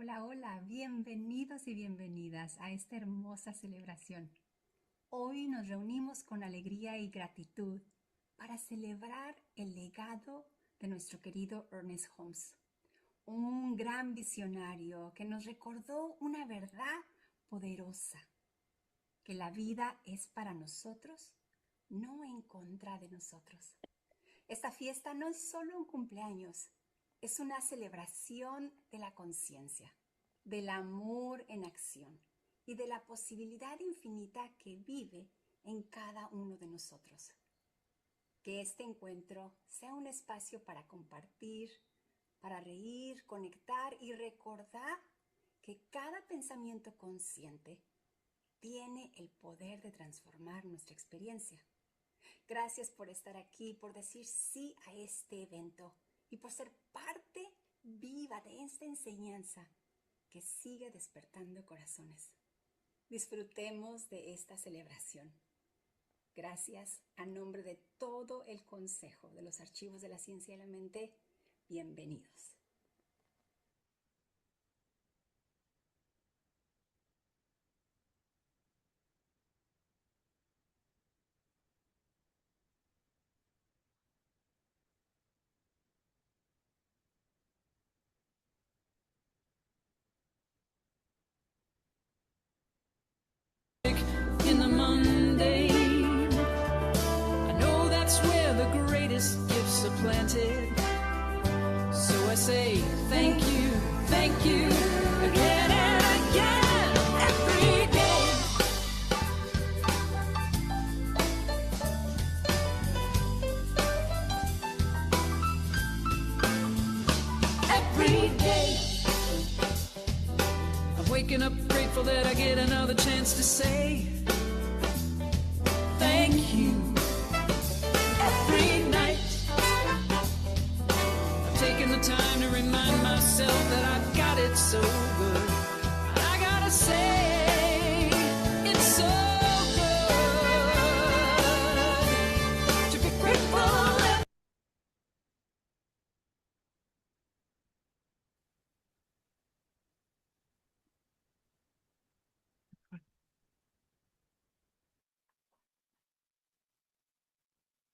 Hola, hola, bienvenidos y bienvenidas a esta hermosa celebración. Hoy nos reunimos con alegría y gratitud para celebrar el legado de nuestro querido Ernest Holmes, un gran visionario que nos recordó una verdad poderosa, que la vida es para nosotros, no en contra de nosotros. Esta fiesta no es solo un cumpleaños, es una celebración de la conciencia, del amor en acción y de la posibilidad infinita que vive en cada uno de nosotros. Que este encuentro sea un espacio para compartir, para reír, conectar y recordar que cada pensamiento consciente tiene el poder de transformar nuestra experiencia. Gracias por estar aquí, por decir sí a este evento y por ser parte viva de esta enseñanza que sigue despertando corazones. Disfrutemos de esta celebración. Gracias a nombre de todo el Consejo de los Archivos de la Ciencia y la Mente. Bienvenidos. Planted. So I say thank you again and again, every day. Every day I'm waking up grateful that I get another chance to say thank you. Every night taking the time to remind myself that I've got it so good. I gotta say, it's so good to be grateful.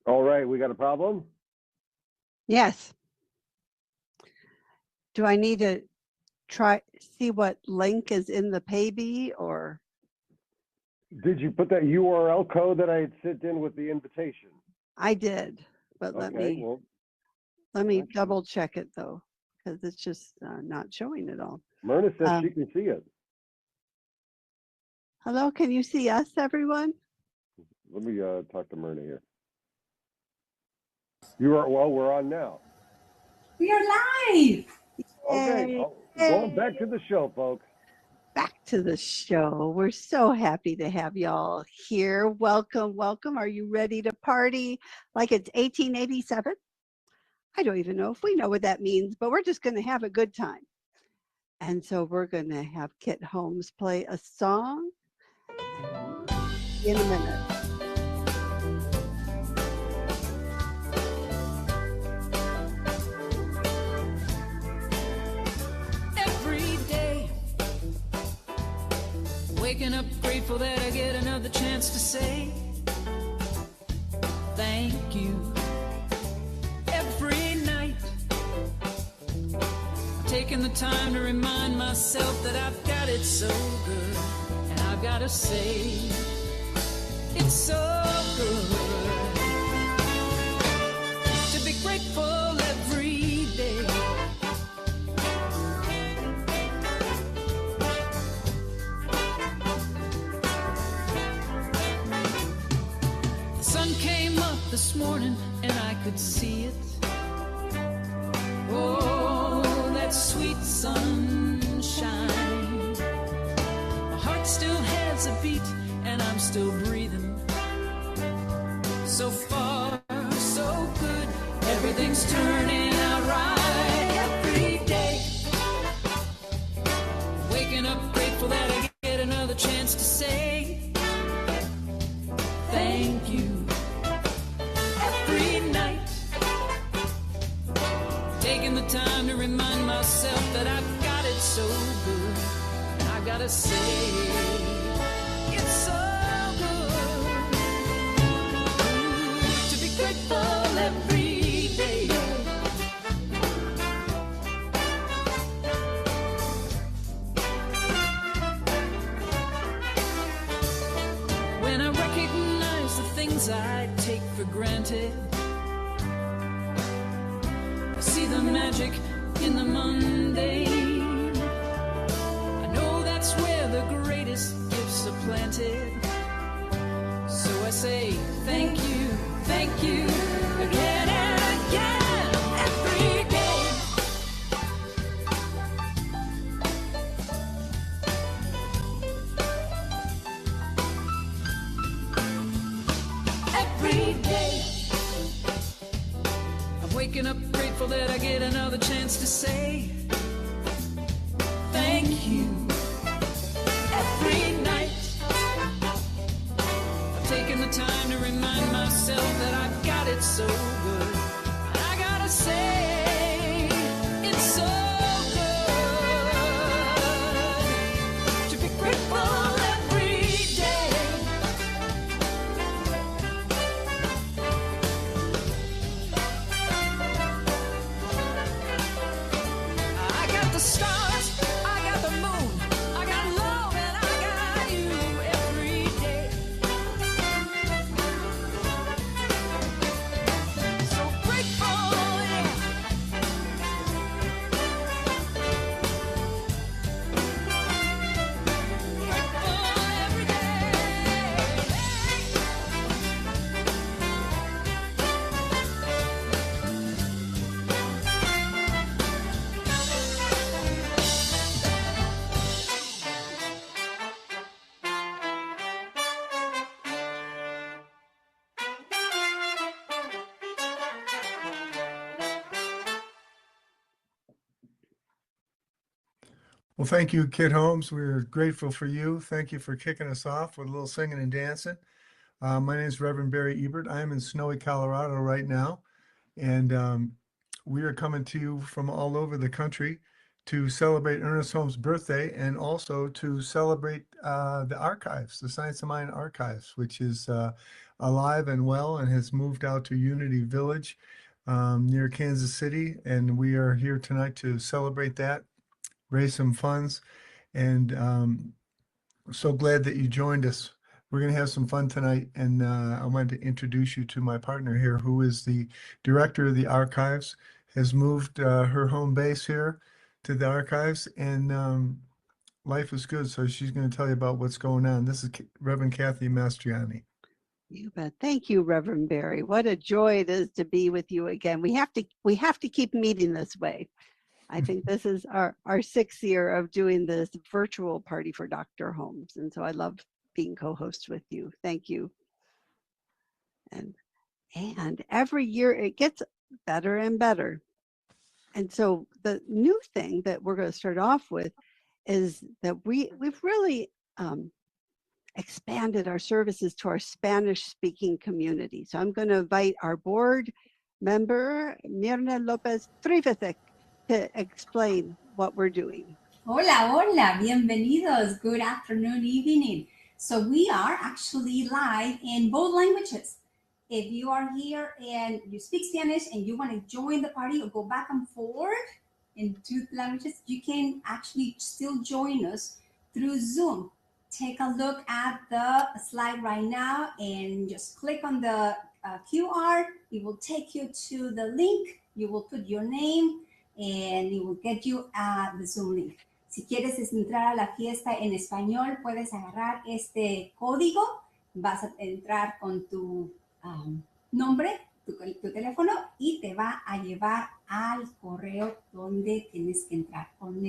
All right, we got a problem? Yes. Do I need to see what link is in the payee, or? Did you put that URL code that I had sent in with the invitation? I did, but let me double check it though, because it's just not showing it all. Myrna says she can see it. Hello, can you see us, everyone? Let me talk to Myrna here. We're on now. We are live! Okay, going back to the show, folks. Back to the show. We're so happy to have y'all here. Welcome, welcome. Are you ready to party like it's 1887? I don't even know if we know what that means, but we're just going to have a good time. And so we're going to have Kit Holmes play a song in a minute. Waking up grateful that I get another chance to say thank you. Every night I'm taking the time to remind myself that I've got it so good. And I've got to say it's so good to be grateful every day. This morning and I could see it. Oh, that sweet sunshine. My heart still has a beat and I'm still breathing. So far, so good. Everything's turning out right every day. Waking up grateful that I get another chance to say thank you. Taking the time to remind myself that I've got it so good. I gotta say, it's so good to be grateful every day. When I recognize the things I take for granted, I see the magic in the mundane. I know that's where the greatest gifts are planted. So I say thank you again and again, every day. Every day I'm waking up grateful that I get another chance to say thank you. Every night I've taken the time to remind myself that I've got it so good. I gotta say, it's so good to be grateful every day. I got the stars, I got the moon, I got love, and I got you every day. So grateful, yeah. Grateful every day. Well, thank you, Kit Holmes. We're grateful for you. Thank you for kicking us off with a little singing and dancing. My name is Reverend Barry Ebert. I am in snowy Colorado right now, and we are coming to you from all over the country to celebrate Ernest Holmes' birthday and also to celebrate the archives, the Science of Mind archives, which is alive and well and has moved out to Unity Village near Kansas City. And we are here tonight to celebrate that, raise some funds, and so glad that you joined us. We're going to have some fun tonight, and I wanted to introduce you to my partner here, who is the director of the archives, has moved her home base here to the archives, and life is good, so she's going to tell you about what's going on. This is Reverend Kathy Mastriani. You bet. Thank you, Reverend Barry. What a joy it is to be with you again. We have to keep meeting this way. I think this is our 6th year of doing this virtual party for Dr. Holmes. And so I love being co-host with you. Thank you. And every year it gets better and better. And so the new thing that we're going to start off with is that we've really expanded our services to our Spanish-speaking community. So I'm going to invite our board member, Mirna Lopez Trifecek, to explain what we're doing. Hola, hola, bienvenidos. Good afternoon, evening. So we are actually live in both languages. If you are here and you speak Spanish and you want to join the party or go back and forth in 2 languages, you can actually still join us through Zoom. Take a look at the slide right now and just click on the QR. It will take you to the link. You will put your name and it will get you the Zoom link. Si quieres entrar a la fiesta en español, puedes agarrar este código, vas a entrar con tu nombre, tu teléfono y te va a llevar al correo donde tienes que entrar con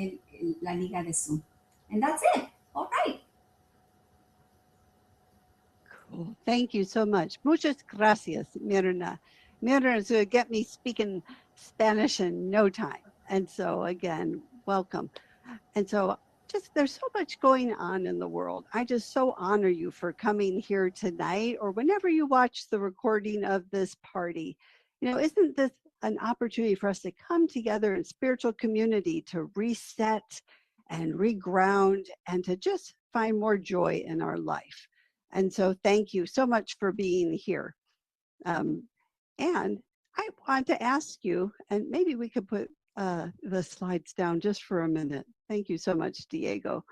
la liga de Zoom. And that's it. All right. Cool. Thank you so much. Muchas gracias, Mirna. Mirna is going to get me speaking Spanish in no time. And so again, welcome. And so just there's so much going on in the world. I just so honor you for coming here tonight or whenever you watch the recording of this party. You know, isn't this an opportunity for us to come together in spiritual community to reset and reground and to just find more joy in our life. And so thank you so much for being here. And I want to ask you, and maybe we could put the slides down just for a minute. Thank you so much, Diego.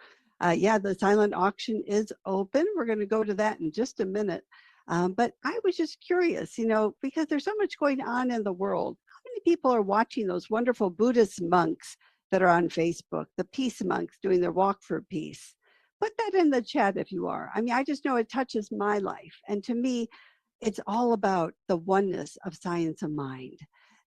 Yeah, the silent auction is open. We're going to go to that in just a minute. But I was just curious, because there's so much going on in the world. How many people are watching those wonderful Buddhist monks that are on Facebook, the peace monks doing their walk for peace? Put that in the chat if you are. I mean, I just know it touches my life. And to me, it's all about the oneness of science of mind.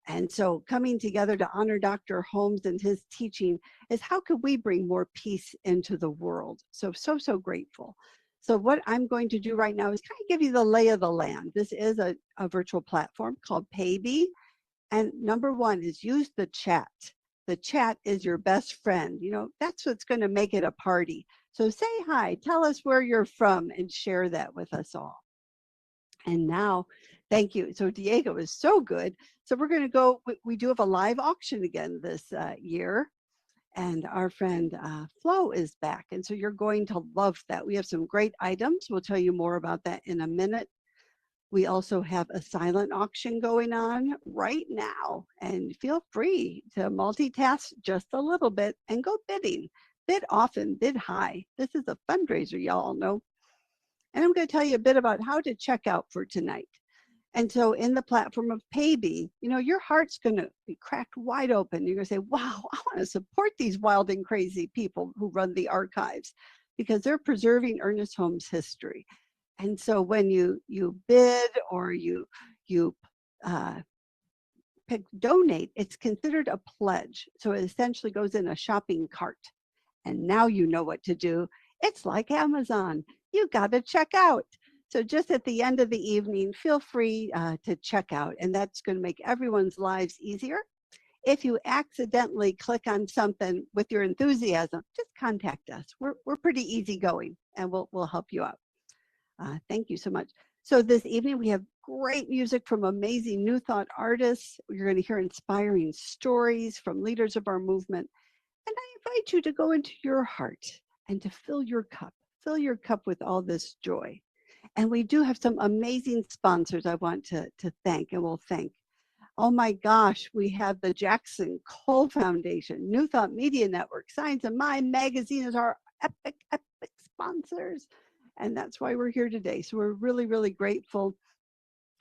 And so coming together to honor Dr. Holmes and his teaching is how could we bring more peace into the world? So grateful. So what I'm going to do right now is kind of give you the lay of the land. This is a virtual platform called Paybe. And number one is use the chat. The chat is your best friend. That's what's going to make it a party. So say hi, tell us where you're from, and share that with us all. And now, thank you. So Diego is so good. So we're going to go, we do have a live auction again this year. And our friend Flo is back. And so you're going to love that. We have some great items. We'll tell you more about that in a minute. We also have a silent auction going on right now. And feel free to multitask just a little bit and go bidding. Bid often, bid high. This is a fundraiser, y'all know. And I'm going to tell you a bit about how to check out for tonight. And so in the platform of Paybe, your heart's going to be cracked wide open. You're going to say, wow, I want to support these wild and crazy people who run the archives because they're preserving Ernest Holmes' history. And so when you bid or you donate, it's considered a pledge. So it essentially goes in a shopping cart. And now you know what to do. It's like Amazon. You got to check out. So just at the end of the evening, feel free to check out, and that's going to make everyone's lives easier. If you accidentally click on something with your enthusiasm, just contact us. We're pretty easygoing, and we'll help you out. Thank you so much. So this evening, we have great music from amazing New Thought artists. You're going to hear inspiring stories from leaders of our movement. And I invite you to go into your heart and to fill your cup with all this joy. And we do have some amazing sponsors I want to thank, and we'll thank. Oh my gosh, we have the Jackson Cole Foundation, New Thought Media Network, Science of Mind Magazine is our epic sponsors. And that's why we're here today. So we're really, really grateful.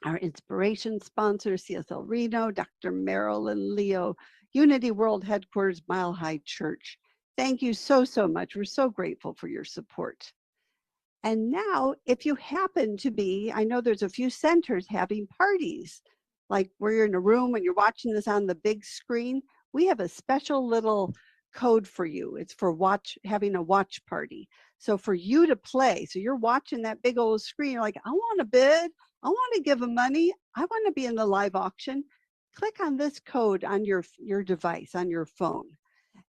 Our inspiration sponsors, CSL Reno, Dr. Marilyn Leo, Unity World Headquarters, Mile High Church. Thank you so much. We're so grateful for your support. And now, if you happen to be, I know there's a few centers having parties, like where you're in a room and you're watching this on the big screen, we have a special little code for you. It's for having a watch party. So for you to play, so you're watching that big old screen, you're like, I want to bid, I want to give them money, I want to be in the live auction. Click on this code on your device, on your phone.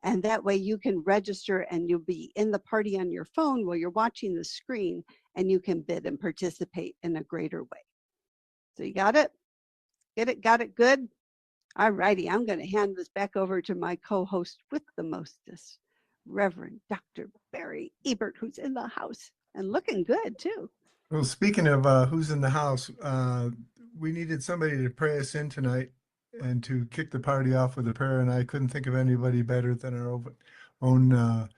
And that way you can register and you'll be in the party on your phone while you're watching the screen, and you can bid and participate in a greater way. So you got it? Get it? Got it? Good? All righty. I'm going to hand this back over to my co-host with the mostest, Reverend Dr. Barry Ebert, who's in the house and looking good too. Well, speaking of who's in the house, we needed somebody to pray us in tonight and to kick the party off with a prayer, and I couldn't think of anybody better than our own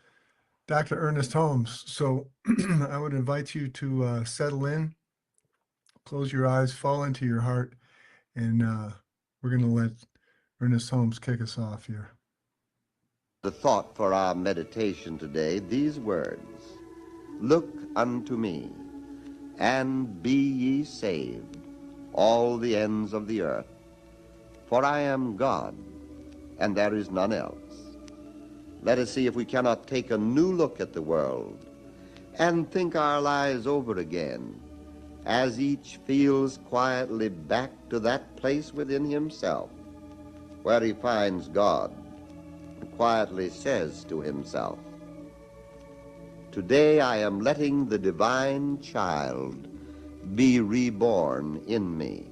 Dr. Ernest Holmes. So I would invite you to settle in, close your eyes, fall into your heart, and we're going to let Ernest Holmes kick us off here. The thought for our meditation today, these words: look unto me, and be ye saved, all the ends of the earth. For I am God, and there is none else. Let us see if we cannot take a new look at the world and think our lives over again, as each feels quietly back to that place within himself where he finds God and quietly says to himself, today I am letting the divine child be reborn in me.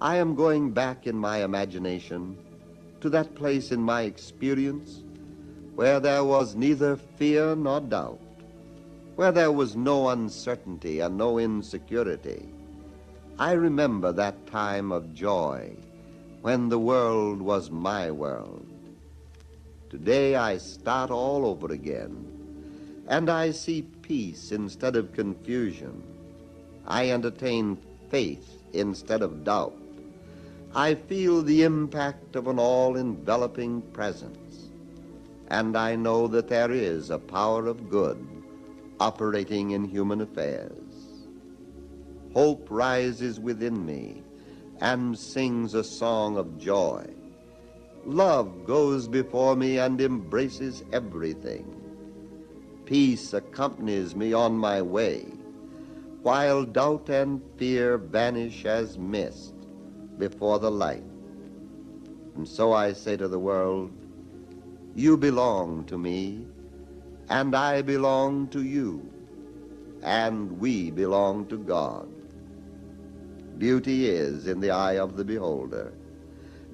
I am going back in my imagination to that place in my experience where there was neither fear nor doubt, where there was no uncertainty and no insecurity. I remember that time of joy when the world was my world. Today I start all over again, and I see peace instead of confusion. I entertain faith instead of doubt. I feel the impact of an all-enveloping presence, and I know that there is a power of good operating in human affairs. Hope rises within me and sings a song of joy. Love goes before me and embraces everything. Peace accompanies me on my way, while doubt and fear vanish as mist before the light. And so I say to the world, you belong to me, and I belong to you, and we belong to God. Beauty is in the eye of the beholder.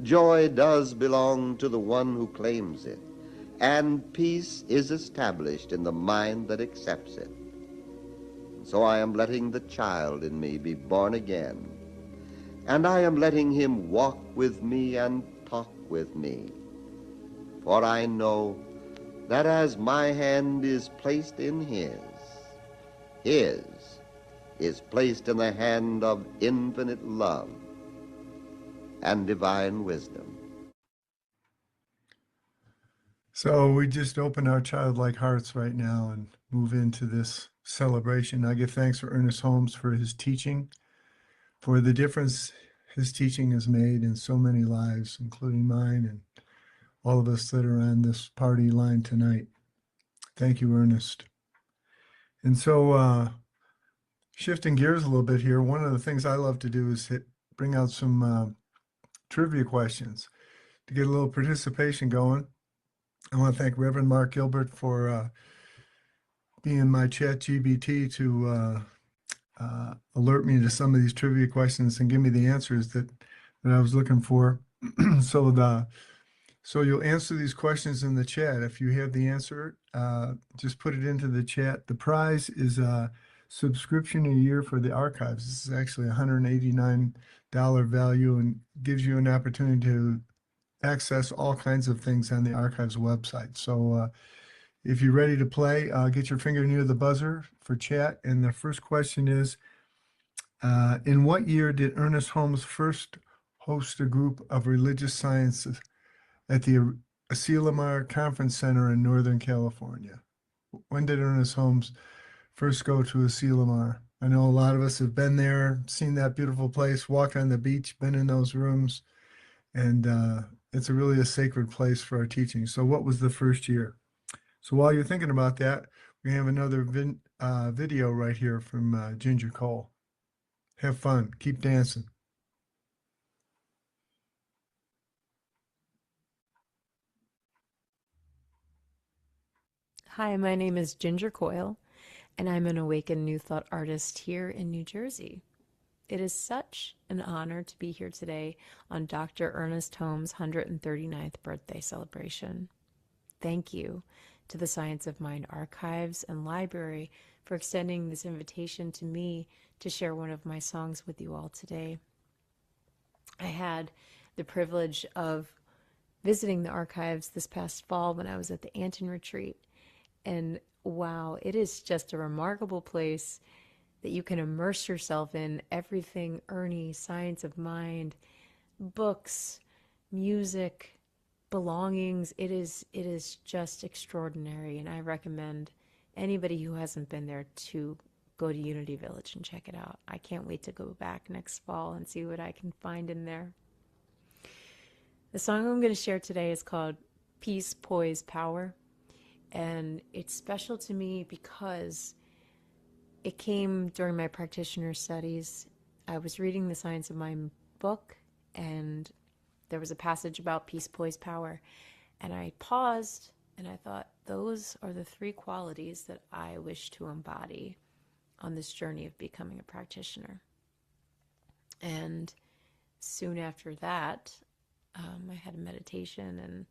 Joy does belong to the one who claims it, and peace is established in the mind that accepts it. So I am letting the child in me be born again, and I am letting him walk with me and talk with me. For I know that as my hand is placed in his is placed in the hand of infinite love and divine wisdom. So we just open our childlike hearts right now and move into this celebration. I give thanks for Ernest Holmes for his teaching, for the difference his teaching has made in so many lives, including mine and all of us that are on this party line tonight. Thank you, Ernest. And so shifting gears a little bit here, one of the things I love to do is bring out some trivia questions to get a little participation going. I want to thank Reverend Mark Gilbert for being my chat GBT to alert me to some of these trivia questions and give me the answers that I was looking for. So you'll answer these questions in the chat. If you have the answer, just put it into the chat. The prize is a subscription a year for the archives. This is actually $189 value and gives you an opportunity to access all kinds of things on the archives website. So if you're ready to play, get your finger near the buzzer for chat. And the first question is, in what year did Ernest Holmes first host a group of religious sciences at the Asilomar Conference Center in Northern California? When did Ernest Holmes first go to Asilomar? I know a lot of us have been there, seen that beautiful place, walked on the beach, been in those rooms, and it's really a sacred place for our teaching. So what was the first year? So while you're thinking about that, we have another video right here from Ginger Cole. Have fun. Keep dancing. Hi, my name is Ginger Coyle, and I'm an awakened New Thought artist here in New Jersey. It is such an honor to be here today on Dr. Ernest Holmes' 139th birthday celebration. Thank you to the Science of Mind Archives and Library for extending this invitation to me to share one of my songs with you all today. I had the privilege of visiting the archives this past fall when I was at the Anton Retreat. And wow, it is just a remarkable place that you can immerse yourself in. Everything Ernie, Science of Mind, books, music, belongings. It is just extraordinary, and I recommend anybody who hasn't been there to go to Unity Village and check it out. I can't wait to go back next fall and see what I can find in there. The song I'm going to share today is called Peace, Poise, Power, and it's special to me because it came during my practitioner studies. I was reading the Science of Mind book, and there was a passage about peace, poise, power, and I paused and I thought, those are the three qualities that I wish to embody on this journey of becoming a practitioner. And soon after that, I had a meditation, and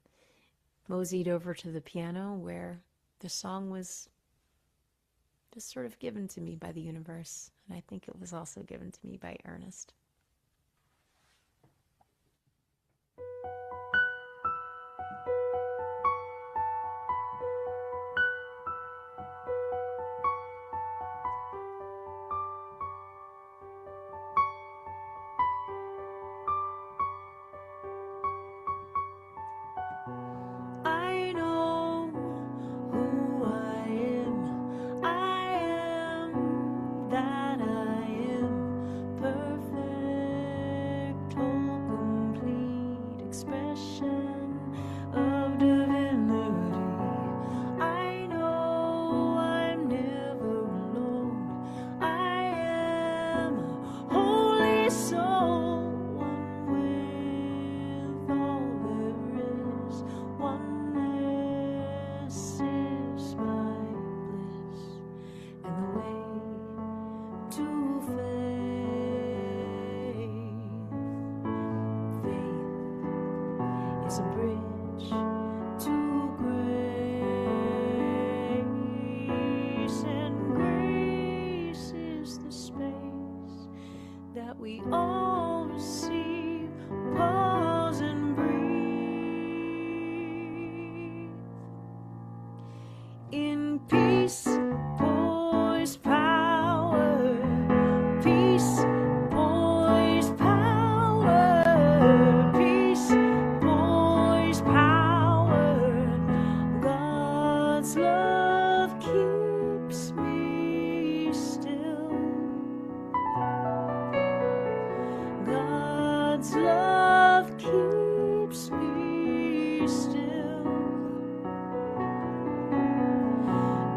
moseyed over to the piano where the song was just sort of given to me by the universe. And I think it was also given to me by Ernest. I know who I am. I am that I am. Perfect, whole, complete expression of divinity. I know I'm never alone. I am a holy soul, one with all there is. Oneness is my bliss, and the way to faith. Faith is a bridge to grace, and grace is the space that we all receive. Pause and breathe. In peace, poise, power. Peace, poise, power. Peace, poise, power. God's love keeps me still. God's love keeps me still.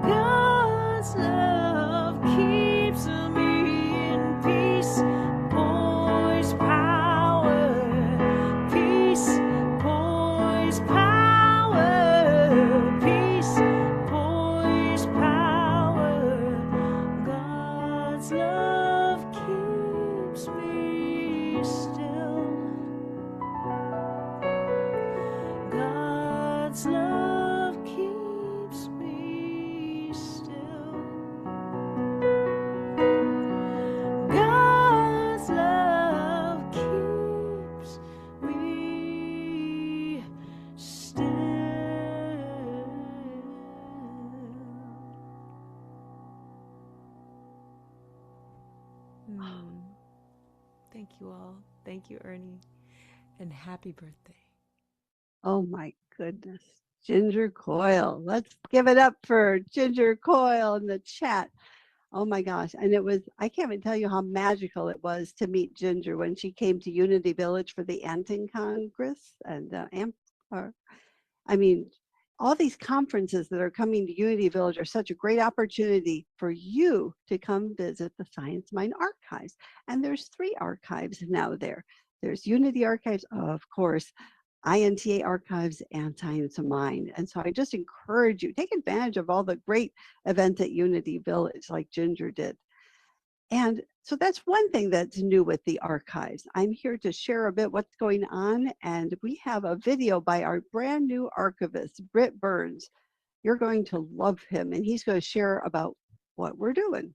God's love keeps me in peace, poise, power. Peace, poise, power. Peace, poise, power. God's love keeps me still. God's love keeps me still. God's love keeps me still. Thank you all. Thank you, Ernie. And happy birthday. Oh my goodness. Ginger Coyle. Let's give it up for Ginger Coyle in the chat. Oh my gosh. And it was, I can't even tell you how magical it was to meet Ginger when she came to Unity Village for the Anton Congress. And I mean, all these conferences that are coming to Unity Village are such a great opportunity for you to come visit the Science Mind Archives. And there's 3 archives now there. There's Unity Archives, of course, INTA Archives, and Science Mind. And so I just encourage you, take advantage of all the great events at Unity Village like Ginger did. And so that's one thing that's new with the archives. I'm here to share a bit what's going on, and we have a video by our brand new archivist, Britt Burns. You're going to love him, and he's going to share about what we're doing.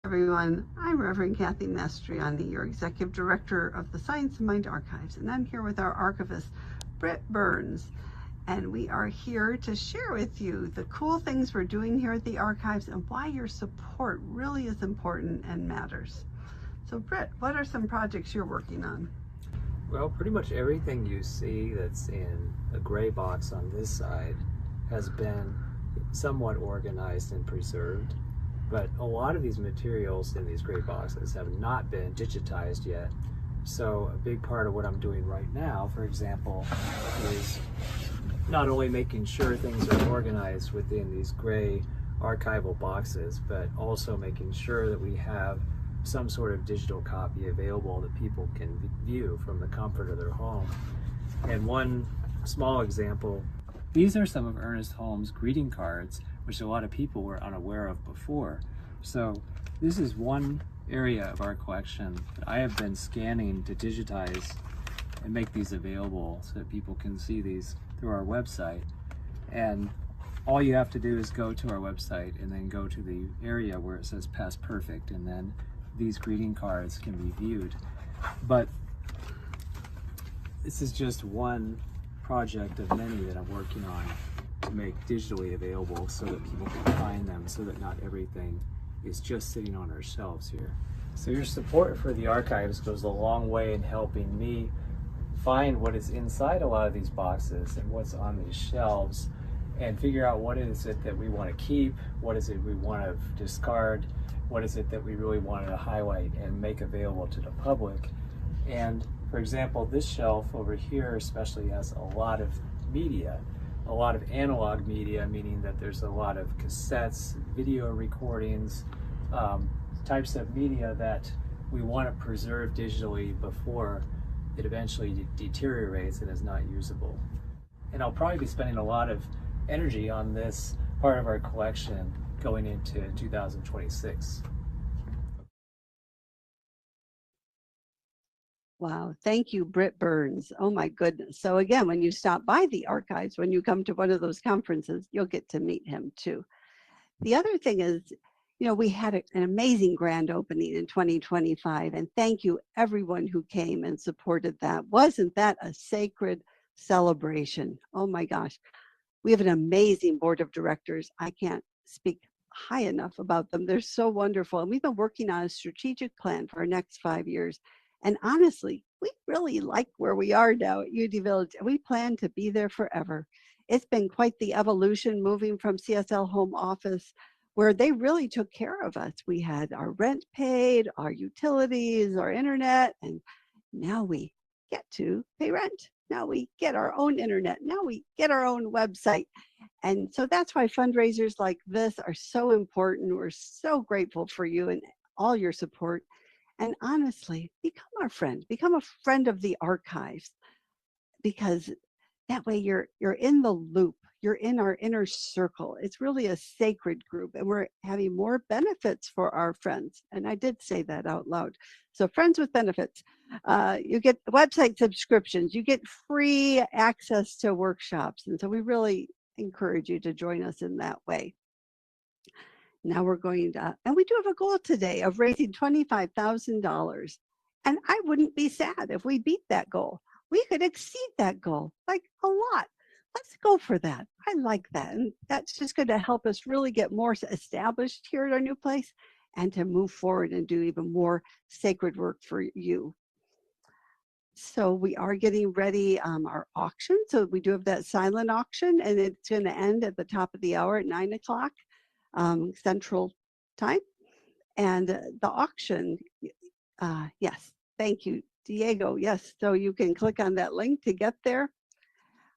Everyone, I'm Reverend Kathy Mastriani, your Executive Director of the Science Mind Archives, and I'm here with our archivist, Britt Burns. And we are here to share with you the cool things we're doing here at the archives and why your support really is important and matters. So Britt, what are some projects you're working on? Well, pretty much everything you see that's in a gray box on this side has been somewhat organized and preserved, but a lot of these materials in these gray boxes have not been digitized yet. So a big part of what I'm doing right now, for example, is not only making sure things are organized within these gray archival boxes, but also making sure that we have some sort of digital copy available that people can view from the comfort of their home. And one small example, these are some of Ernest Holmes' greeting cards, which a lot of people were unaware of before. So this is one area of our collection that I have been scanning to digitize and make these available so that people can see these through our website. And all you have to do is go to our website and then go to the area where it says Past Perfect, and then these greeting cards can be viewed. But this is just one project of many that I'm working on to make digitally available so that people can find them, so that not everything is just sitting on our shelves here. So your support for the archives goes a long way in helping me find what is inside a lot of these boxes and what's on these shelves, and figure out what is it that we want to keep, what is it we want to discard, what is it that we really want to highlight and make available to the public. And for example, this shelf over here especially has a lot of media, a lot of analog media, meaning that there's a lot of cassettes, video recordings, types of media that we want to preserve digitally before it eventually deteriorates and is not usable. And I'll probably be spending a lot of energy on this part of our collection going into 2026. Wow, thank you, Britt Burns. Oh my goodness. So again, when you stop by the archives, when you come to one of those conferences, you'll get to meet him too. The other thing is, we had an amazing grand opening in 2025, and thank you everyone who came and supported that. Wasn't that a sacred celebration? Oh my gosh. We have an amazing board of directors. I can't speak high enough about them. They're so wonderful. And we've been working on a strategic plan for our next 5 years. And honestly, we really like where we are now at UD Village, and we plan to be there forever. It's been quite the evolution moving from CSL home office, where they really took care of us. We had our rent paid, our utilities, our internet, and now we get to pay rent. Now we get our own internet. Now we get our own website. And so that's why fundraisers like this are so important. We're so grateful for you and all your support. And honestly, become our friend. Become a friend of the archives, because that way you're in the loop. You're in our inner circle. It's really a sacred group, and we're having more benefits for our friends. And I did say that out loud. So friends with benefits. You get website subscriptions. You get free access to workshops. And so we really encourage you to join us in that way. Now we're going to, and we do have a goal today of raising $25,000. And I wouldn't be sad if we beat that goal. We could exceed that goal, like a lot. Let's go for that. I like that. And that's just going to help us really get more established here at our new place and to move forward and do even more sacred work for you. So we are getting ready our auction. So we do have that silent auction, and it's going to end at the top of the hour at 9 o'clock Central Time. And the auction, yes, thank you, Diego. Yes, so you can click on that link to get there.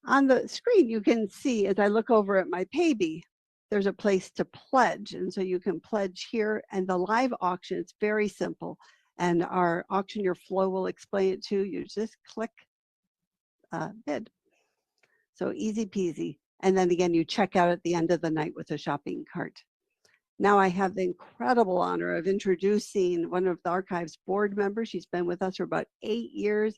On the screen, you can see, as I look over at my Paybe, there's a place to pledge. And so you can pledge here. And the live auction, it's very simple. And our auctioneer Flo will explain it to you. You just click bid. So easy peasy. And then again, you check out at the end of the night with a shopping cart. Now I have the incredible honor of introducing one of the archives board members. She's been with us for about 8 years.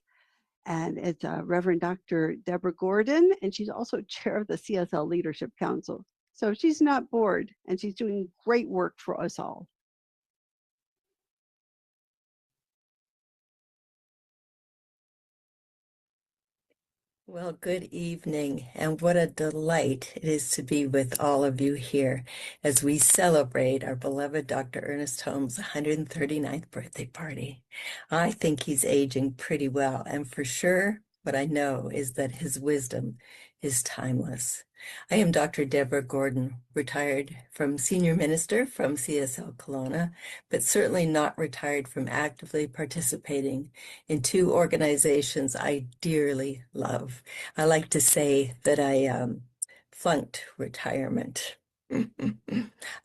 And it's Reverend Dr. Deborah Gordon, and she's also chair of the CSL Leadership Council. So she's not bored, and she's doing great work for us all. Well, good evening, and what a delight it is to be with all of you here as we celebrate our beloved Dr. Ernest Holmes' 139th birthday party. I think he's aging pretty well, and for sure, what I know is that his wisdom is timeless. I am Dr. Deborah Gordon, retired from senior minister from CSL Kelowna, but certainly not retired from actively participating in 2 organizations I dearly love. I like to say that I flunked retirement.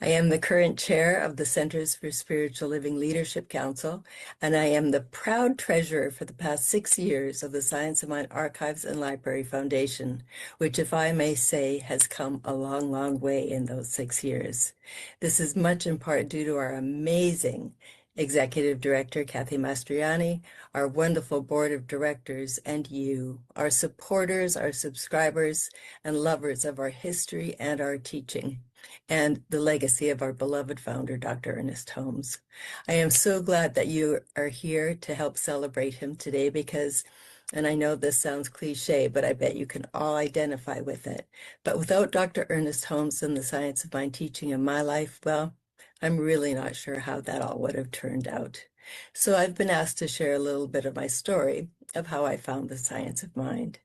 I am the current chair of the Centers for Spiritual Living Leadership Council, and I am the proud treasurer for the past 6 years of the Science of Mind Archives and Library Foundation, which, if I may say, has come a long, long way in those 6 years. This is much in part due to our amazing Executive Director Kathy Mastriani, our wonderful board of directors, and you, our supporters, our subscribers, and lovers of our history and our teaching, and the legacy of our beloved founder, Dr. Ernest Holmes. I am so glad that you are here to help celebrate him today because, and I know this sounds cliche, but I bet you can all identify with it. But without Dr. Ernest Holmes and the science of mind teaching in my life, well, I'm really not sure how that all would have turned out. So I've been asked to share a little bit of my story of how I found the science of mind.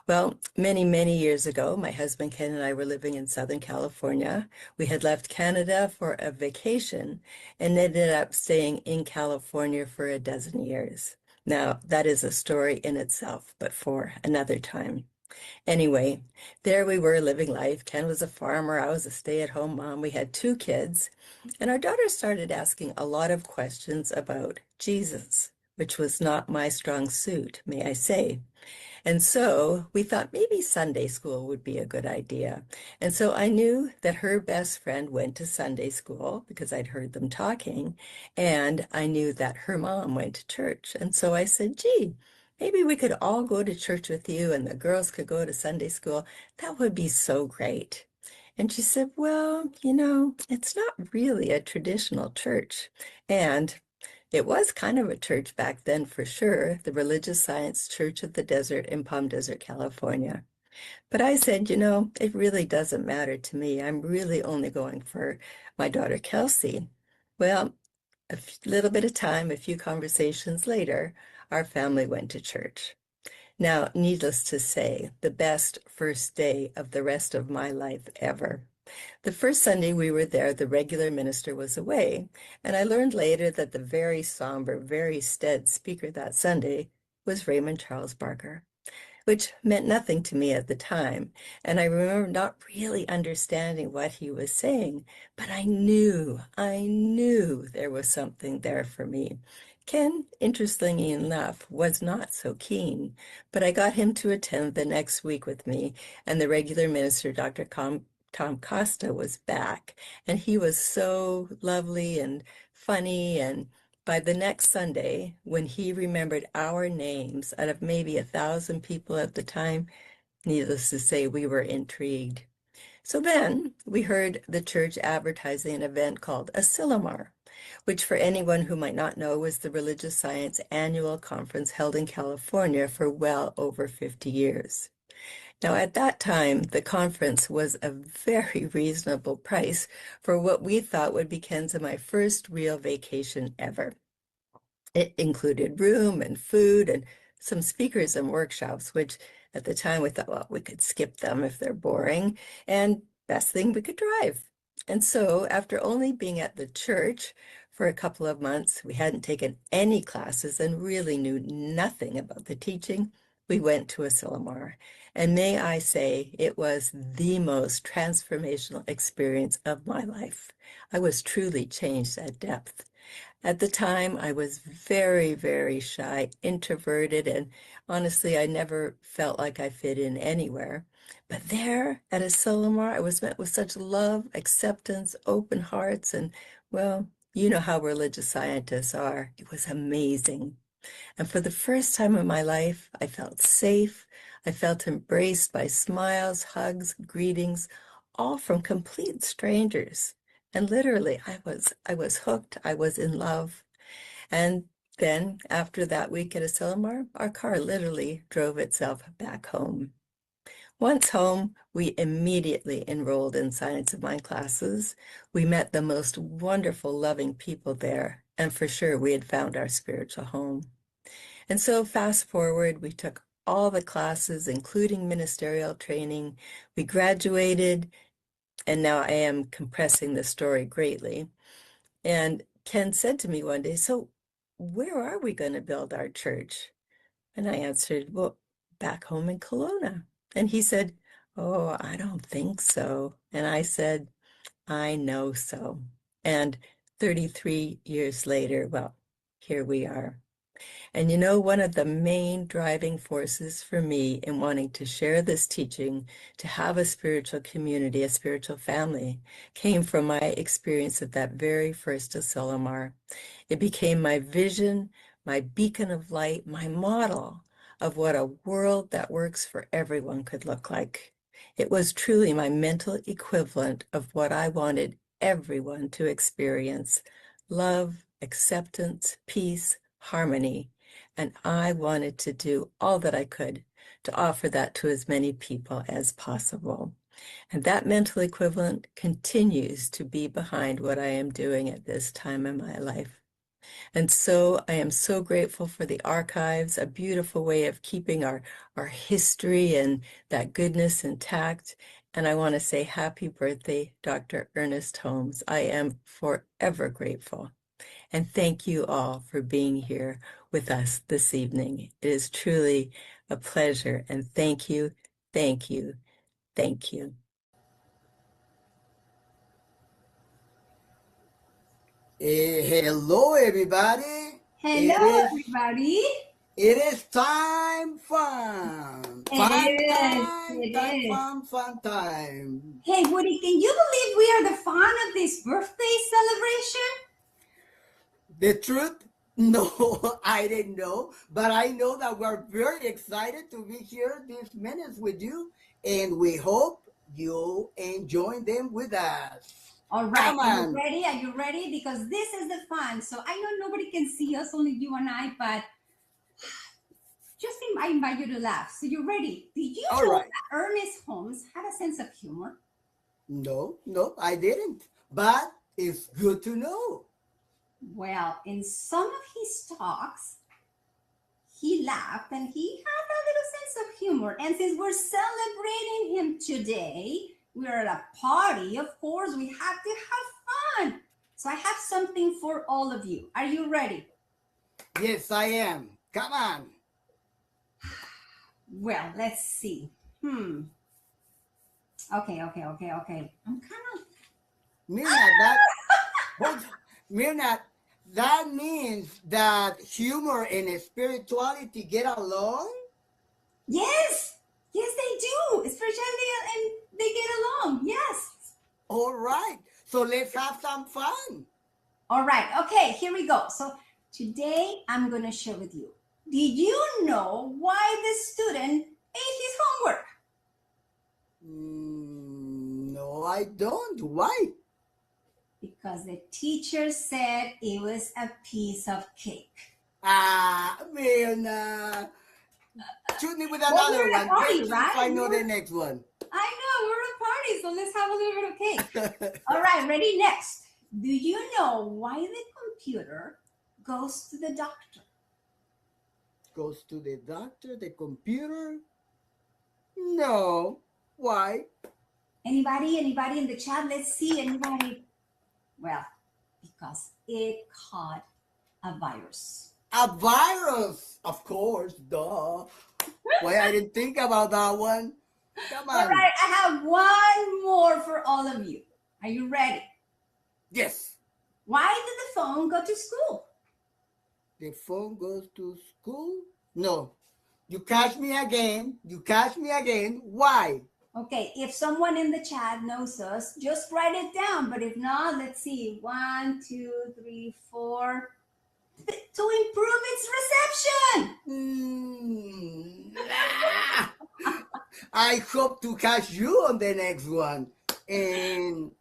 Well, many, many years ago, my husband Ken and I were living in Southern California. We had left Canada for a vacation and ended up staying in California for a dozen years. Now, that is a story in itself, but for another time. Anyway, there we were living life. Ken was a farmer. I was a stay-at-home mom. We had 2 kids. And our daughter started asking a lot of questions about Jesus, which was not my strong suit, may I say. And so we thought maybe Sunday school would be a good idea. And so I knew that her best friend went to Sunday school because I'd heard them talking. And I knew that her mom went to church. And so I said, gee, maybe we could all go to church with you and the girls could go to Sunday school. That would be so great. And she said, well, it's not really a traditional church. And it was kind of a church back then for sure, the Religious Science Church of the Desert in Palm Desert, California. But I said, it really doesn't matter to me. I'm really only going for my daughter, Kelsey. Well, a little bit of time, a few conversations later, our family went to church. Now, needless to say, the best first day of the rest of my life ever. The first Sunday we were there, the regular minister was away, and I learned later that the very somber, very staid speaker that Sunday was Raymond Charles Barker, which meant nothing to me at the time, and I remember not really understanding what he was saying, but I knew there was something there for me. Ken, interestingly enough, was not so keen, but I got him to attend the next week with me, and the regular minister, Dr. Tom Costa, was back, and he was so lovely and funny. And by the next Sunday, when he remembered our names out of maybe 1,000 people at the time, needless to say, we were intrigued. So then we heard the church advertising an event called Asilomar, which for anyone who might not know was the religious science annual conference held in California for well over 50 years. Now, at that time, the conference was a very reasonable price for what we thought would be Ken's and my first real vacation ever. It included room and food and some speakers and workshops, which at the time we thought, well, we could skip them if they're boring, and best thing, we could drive. And so after only being at the church for a couple of months, we hadn't taken any classes and really knew nothing about the teaching, we went to Asilomar. And may I say, it was the most transformational experience of my life. I was truly changed at depth. At the time, I was very, very shy, introverted, and honestly, I never felt like I fit in anywhere. But there at Asilomar, I was met with such love, acceptance, open hearts, and, well, you know how religious scientists are. It was amazing. And for the first time in my life, I felt safe. I felt embraced by smiles, hugs, greetings, all from complete strangers. And literally, I was hooked. I was in love. And then after that week at Asilomar, our car literally drove itself back home. Once home, we immediately enrolled in Science of Mind classes. We met the most wonderful, loving people there. And for sure, we had found our spiritual home. And so fast forward, we took all the classes, including ministerial training. We graduated, and now I am compressing the story greatly. And Ken said to me one day, so where are we going to build our church? And I answered, well, back home in Kelowna. And he said, oh, I don't think so. And I said, I know so. And 33 years later, well, here we are. And you know, one of the main driving forces for me in wanting to share this teaching, to have a spiritual community, a spiritual family, came from my experience of that very first Asilomar. It became my vision, my beacon of light, my model of what a world that works for everyone could look like. It was truly my mental equivalent of what I wanted everyone to experience: love, acceptance, peace, harmony. And I wanted to do all that I could to offer that to as many people as possible. And that mental equivalent continues to be behind what I am doing at this time in my life. And so I am so grateful for the archives, a beautiful way of keeping our history and that goodness intact. And I want to say happy birthday, Dr. Ernest Holmes. I am forever grateful. And thank you all for being here with us this evening. It is truly a pleasure. And thank you, thank you, thank you. Hello, everybody. Hello, everybody. It is time fun. Fun time. Hey, Woody, can you believe we are the fun of this birthday celebration? The truth? No, I didn't know, but I know that we're very excited to be here these minutes with you, and we hope you enjoy them with us. All right, are you ready? Are you ready? Because this is the fun. So I know nobody can see us, only you and I, but just I invite you to laugh. So you're ready. Did you know that Ernest Holmes had a sense of humor? No, I didn't, but it's good to know. Well, in some of his talks, he laughed and he had a little sense of humor. And since we're celebrating him today, we're at a party, of course, we have to have fun. So I have something for all of you. Are you ready? Yes, I am. Come on. Well, let's see. Okay. I'm kind of... Mirna, that means that humor and spirituality get along? Yes, they do. Especially and they get along. Yes. All right. So let's have some fun. All right. Okay, here we go. So today I'm going to share with you. Did you know why the student ate his homework? No, I don't. Why? Because the teacher said it was a piece of cake. Mirna. Shoot me with another one. Party, right? I know the next one. I know, we're at a party, so let's have a little bit of cake. All right, ready? Next. Do you know why the computer goes to the doctor? Goes to the doctor, the computer? No. Why? Anybody in the chat? Let's see. Anybody? Well, because it caught a virus. A virus? Of course, duh. Why I didn't think about that one. Come on. All right, I have one more for all of you. Are you ready? Yes. Why did the phone go to school? The phone goes to school? No. You catch me again. Why? Okay, if someone in the chat knows us, just write it down. But if not, let's see. 1, 2, 3, 4. To improve its reception. I hope to catch you on the next one. And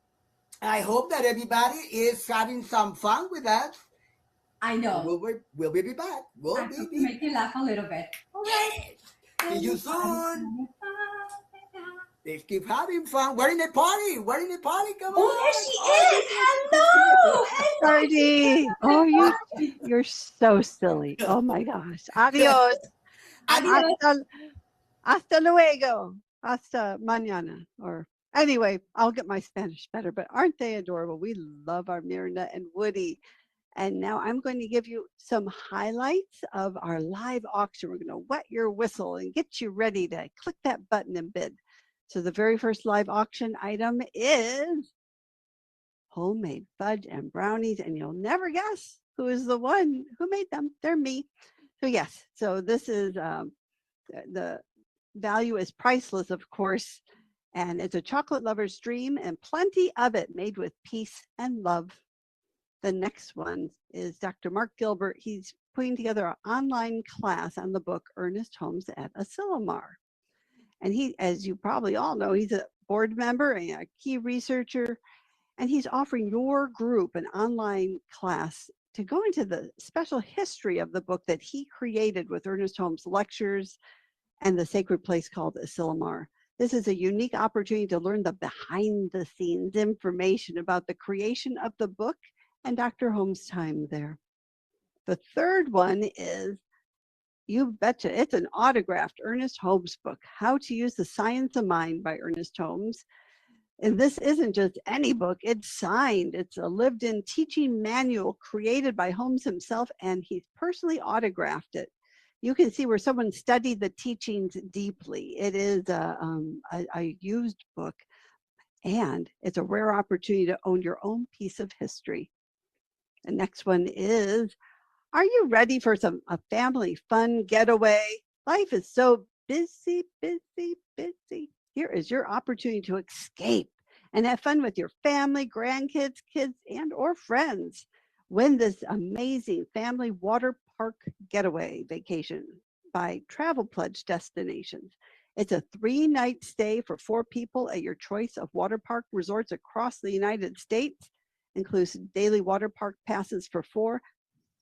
I hope that everybody is having some fun with us. I know. We'll be back. Make you laugh a little bit. All right. See you soon. Let's keep having fun. We're in a party. Come on. Oh, there she is. Hello. Party. Oh, you're so silly. Oh my gosh. Adios. Hasta luego. Hasta mañana. Or anyway, I'll get my Spanish better. But aren't they adorable? We love our Mirna and Woody. And now I'm going to give you some highlights of our live auction. We're going to wet your whistle and get you ready to click that button and bid. So the very first live auction item is homemade fudge and brownies. And you'll never guess who is the one who made them. They're me. So yes, so this is the value is priceless, of course, and it's a chocolate lover's dream and plenty of it made with peace and love. The next one is Dr. Mark Gilbert. He's putting together an online class on the book Ernest Holmes at Asilomar. And he, as you probably all know, he's a board member and a key researcher, and he's offering your group an online class to go into the special history of the book that he created with Ernest Holmes lectures and the sacred place called Asilomar. This is a unique opportunity to learn the behind the scenes information about the creation of the book and Dr. Holmes' time there. The third one is, you betcha, it's an autographed Ernest Holmes book, How to Use the Science of Mind by Ernest Holmes. And this isn't just any book, it's signed. It's a lived-in teaching manual created by Holmes himself, and he's personally autographed it. You can see where someone studied the teachings deeply. It is a used book, and it's a rare opportunity to own your own piece of history. The next one is, are you ready for a family fun getaway? Life is so busy, busy, busy. Here is your opportunity to escape and have fun with your family, grandkids, kids, and or friends. Win this amazing family water park getaway vacation by Travel Pledge Destinations. It's a 3-night stay for 4 people at your choice of water park resorts across the United States. Includes daily water park passes for 4,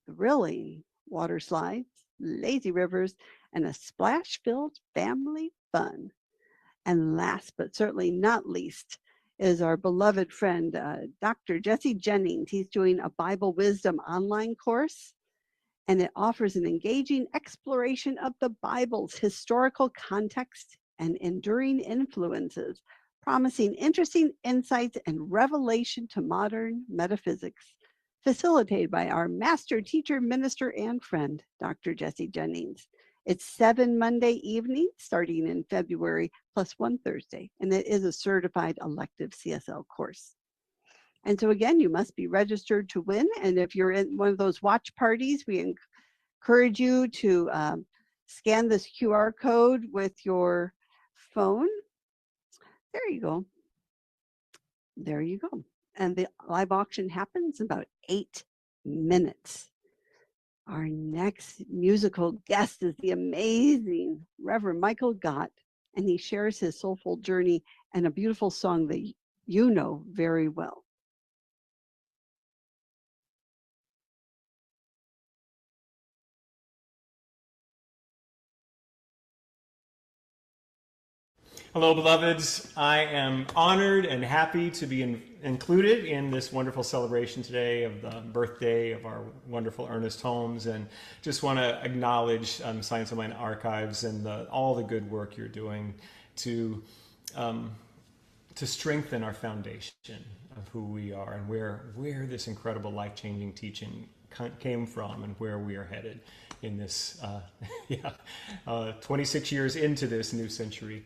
thrilling water slides, lazy rivers, and a splash-filled family fun. And last but certainly not least is our beloved friend, Dr. Jesse Jennings. He's doing a Bible Wisdom online course, and it offers an engaging exploration of the Bible's historical context and enduring influences, promising interesting insights and revelation to modern metaphysics, facilitated by our master teacher, minister, and friend, Dr. Jesse Jennings. It's 7 Monday evenings starting in February, plus 1 Thursday, and it is a certified elective CSL course. And so again, you must be registered to win, and if you're in one of those watch parties, we encourage you to scan this QR code with your phone. There you go. There you go. And the live auction happens in about 8 minutes. Our next musical guest is the amazing Reverend Michael Gott, and he shares his soulful journey and a beautiful song that you know very well. Hello, beloveds. I am honored and happy to be included in this wonderful celebration today of the birthday of our wonderful Ernest Holmes, and just want to acknowledge Science of Mind Archives and all the good work you're doing to strengthen our foundation of who we are and where this incredible life-changing teaching came from and where we are headed in this 26 years into this new century.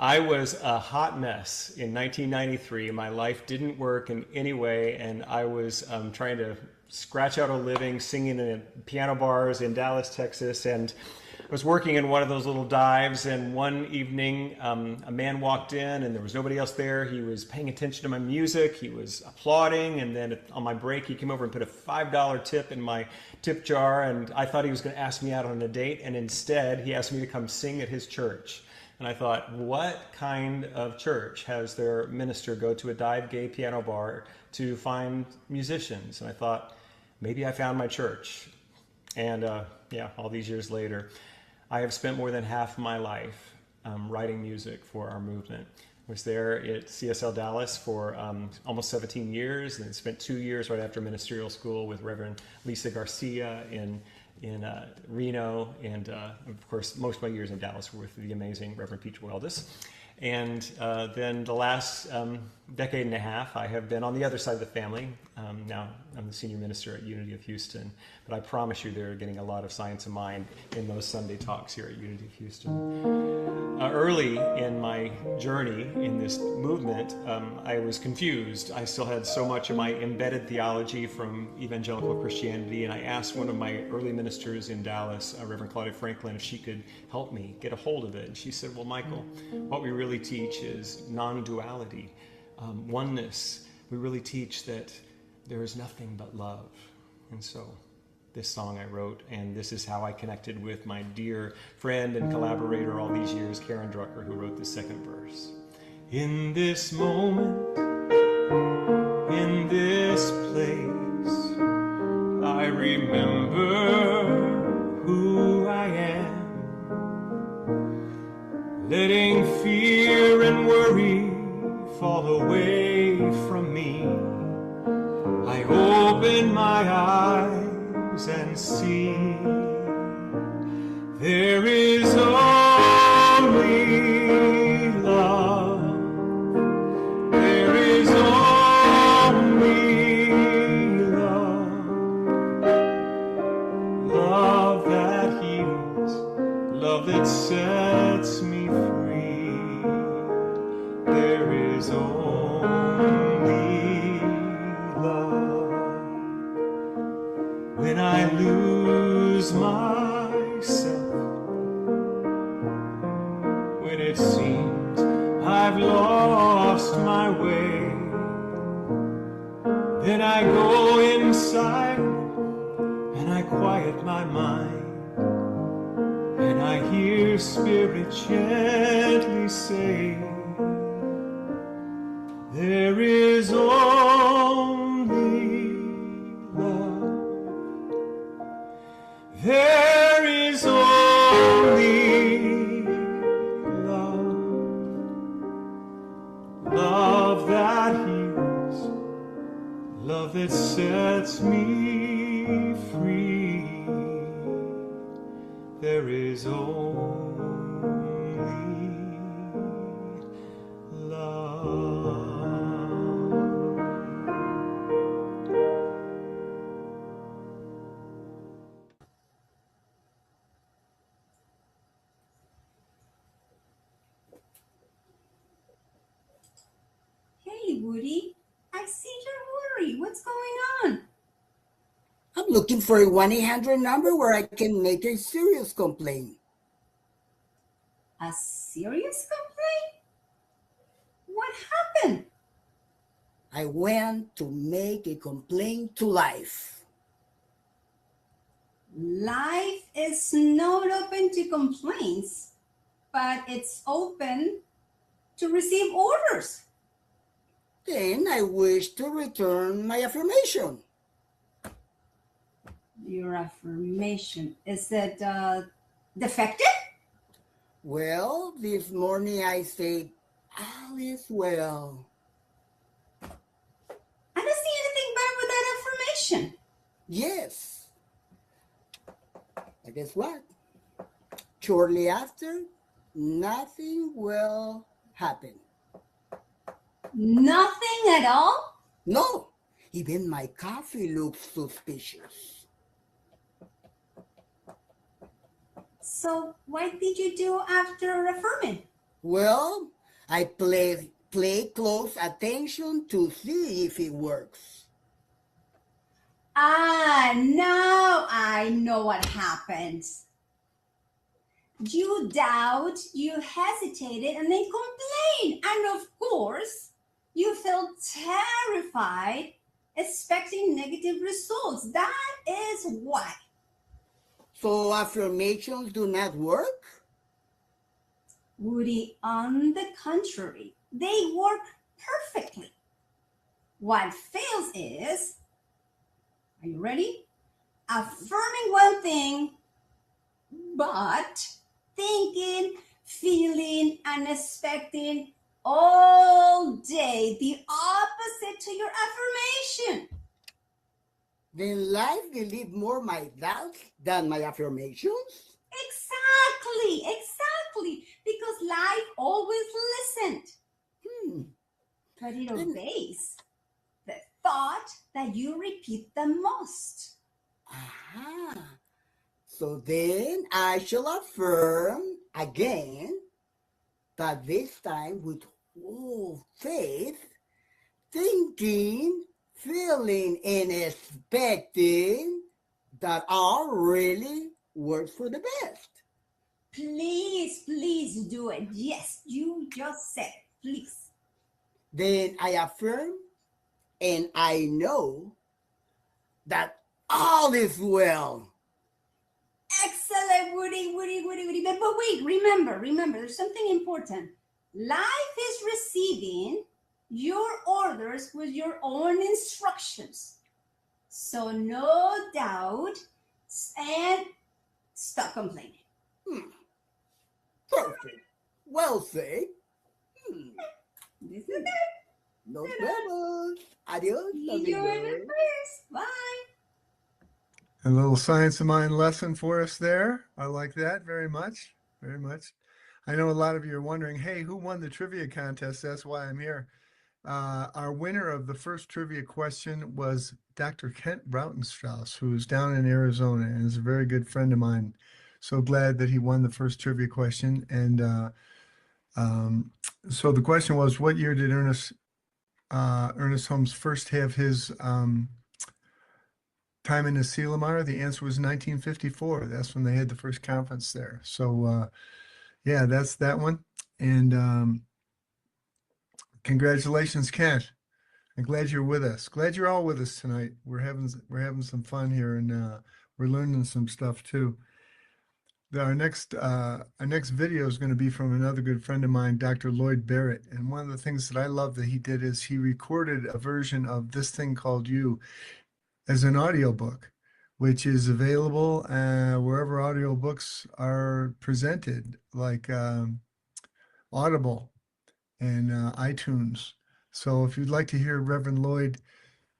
I was a hot mess in 1993. My life didn't work in any way, and I was trying to scratch out a living singing in piano bars in Dallas, Texas, and I was working in one of those little dives, and one evening a man walked in and there was nobody else there. He was paying attention to my music, he was applauding, and then on my break he came over and put a $5 tip in my tip jar, and I thought he was going to ask me out on a date, and instead he asked me to come sing at his church. And I thought, what kind of church has their minister go to a dive gay piano bar to find musicians? And I thought, maybe I found my church. And all these years later, I have spent more than half my life writing music for our movement. I was there at CSL Dallas for almost 17 years, and spent 2 years right after ministerial school with Reverend Lisa Garcia in Reno, and of course most of my years in Dallas were with the amazing Reverend Peach Weldis. And then the last decade and a half, I have been on the other side of the family. Now I'm the senior minister at Unity of Houston, but I promise you they're getting a lot of science of mind in those Sunday talks here at Unity of Houston. Early in my journey in this movement, I was confused. I still had so much of my embedded theology from evangelical Christianity, and I asked one of my early ministers in Dallas, Reverend Claudia Franklin, if she could help me get a hold of it. And she said, well, Michael, what we really teach is non-duality. Oneness. We really teach that there is nothing but love. And so this song I wrote, and this is how I connected with my dear friend and collaborator all these years, Karen Drucker, who wrote the second verse. In this moment, in this place, I remember who I am, letting fear and worry fall away from me. I open my eyes and see there is only love. There is only love. Love that heals, love that sets me free. There is only love. When I lose myself, when it seems I've lost my way, then I go inside and I quiet my mind, and I hear Spirit gently say, there is only love. There is only love. Love that heals, love that sets me free. There is only love. Hey, Woody, I see you're worried. What's going on? I'm looking for a 1-800 number where I can make a serious complaint. A serious complaint? What happened? I went to make a complaint to life. Life is not open to complaints, but it's open to receive orders. Then I wish to return my affirmation. Your affirmation, is it defective? Well, this morning I said, all is well. I don't see anything bad with that affirmation. Yes. But guess what? Shortly after, nothing will happen. Nothing at all? No, even my coffee looks suspicious. So what did you do after affirming? Well, I play close attention to see if it works. Now I know what happens. You doubt, you hesitated, and then complained. And of course, you felt terrified, expecting negative results. That is why. So affirmations do not work? Woody, on the contrary, they work perfectly. What fails is, are you ready? Affirming one thing, but thinking, feeling, and expecting all day the opposite to your affirmation. Then life will leave more my doubts than my affirmations? Exactly, because life always listened. But it obeys the thought that you repeat the most. Aha. So then I shall affirm again, but this time with full faith, thinking, feeling, and expecting that all really works for the best. Please, please do it. Yes, you just said it. Please. Then I affirm and I know that all is well. Excellent, Woody. But wait, remember, there's something important. Life is receiving your orders with your own instructions. So no doubt, and stop complaining. Perfect. Well said. This is it. Nos vemos. Adios. You're the amigos. first. Bye. A little science of mind lesson for us there. I like that very much, very much. I know a lot of you are wondering, hey, who won the trivia contest? That's why I'm here. Our winner of the first trivia question was Dr. Kent Rautenstrauss, who's down in Arizona and is a very good friend of mine. So glad that he won the first trivia question. And so the question was, what year did Ernest Holmes first have his time in the Asilomar? The answer was 1954. That's when they had the first conference there. So yeah, that's that one. And congratulations, Kent. I'm glad you're with us. Glad you're all with us tonight. We're having some fun here, and we're learning some stuff too. Our next video is going to be from another good friend of mine, Dr. Lloyd Barrett. And one of the things that I love that he did is he recorded a version of This Thing Called You as an audiobook, which is available wherever audiobooks are presented, like Audible and iTunes. So if you'd like to hear Reverend Lloyd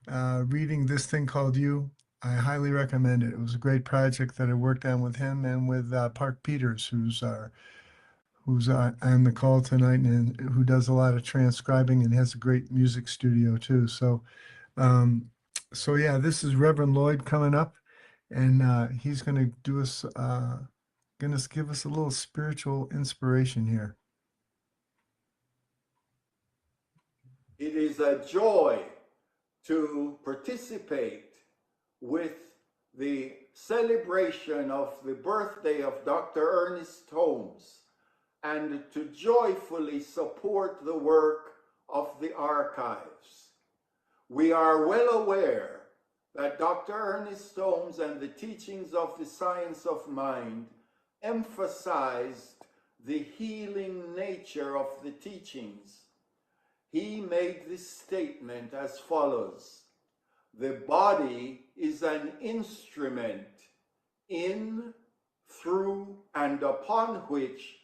reading This Thing Called You, I highly recommend it. It was a great project that I worked on with him and with Park Peters, who's on the call tonight and who does a lot of transcribing and has a great music studio too. So, so yeah, this is Reverend Lloyd coming up, and he's going to do us, going to give us a little spiritual inspiration here. It is a joy to participate with the celebration of the birthday of Dr. Ernest Holmes and to joyfully support the work of the archives. We are well aware that Dr. Ernest Holmes and the teachings of the science of mind emphasized the healing nature of the teachings. He made this statement as follows: the body is an instrument in, through, and upon which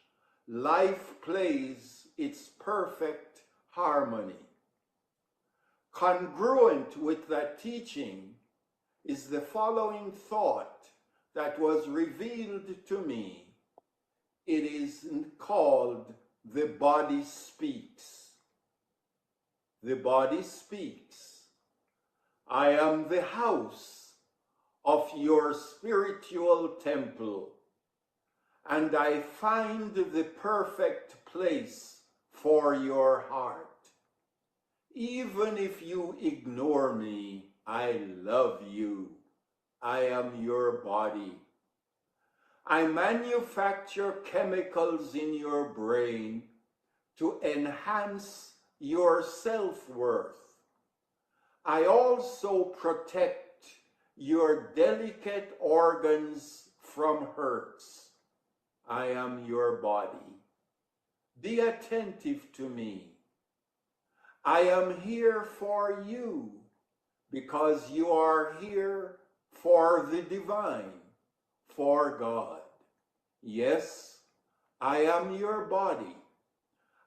life plays its perfect harmony. Congruent with that teaching is the following thought that was revealed to me. It is called The Body Speaks. The body speaks. I am the house of your spiritual temple, and I find the perfect place for your heart. Even if you ignore me, I love you. I am your body. I manufacture chemicals in your brain to enhance your self-worth. I also protect your delicate organs from hurts. I am your body. Be attentive to me. I am here for you because you are here for the divine, for God. Yes, I am your body.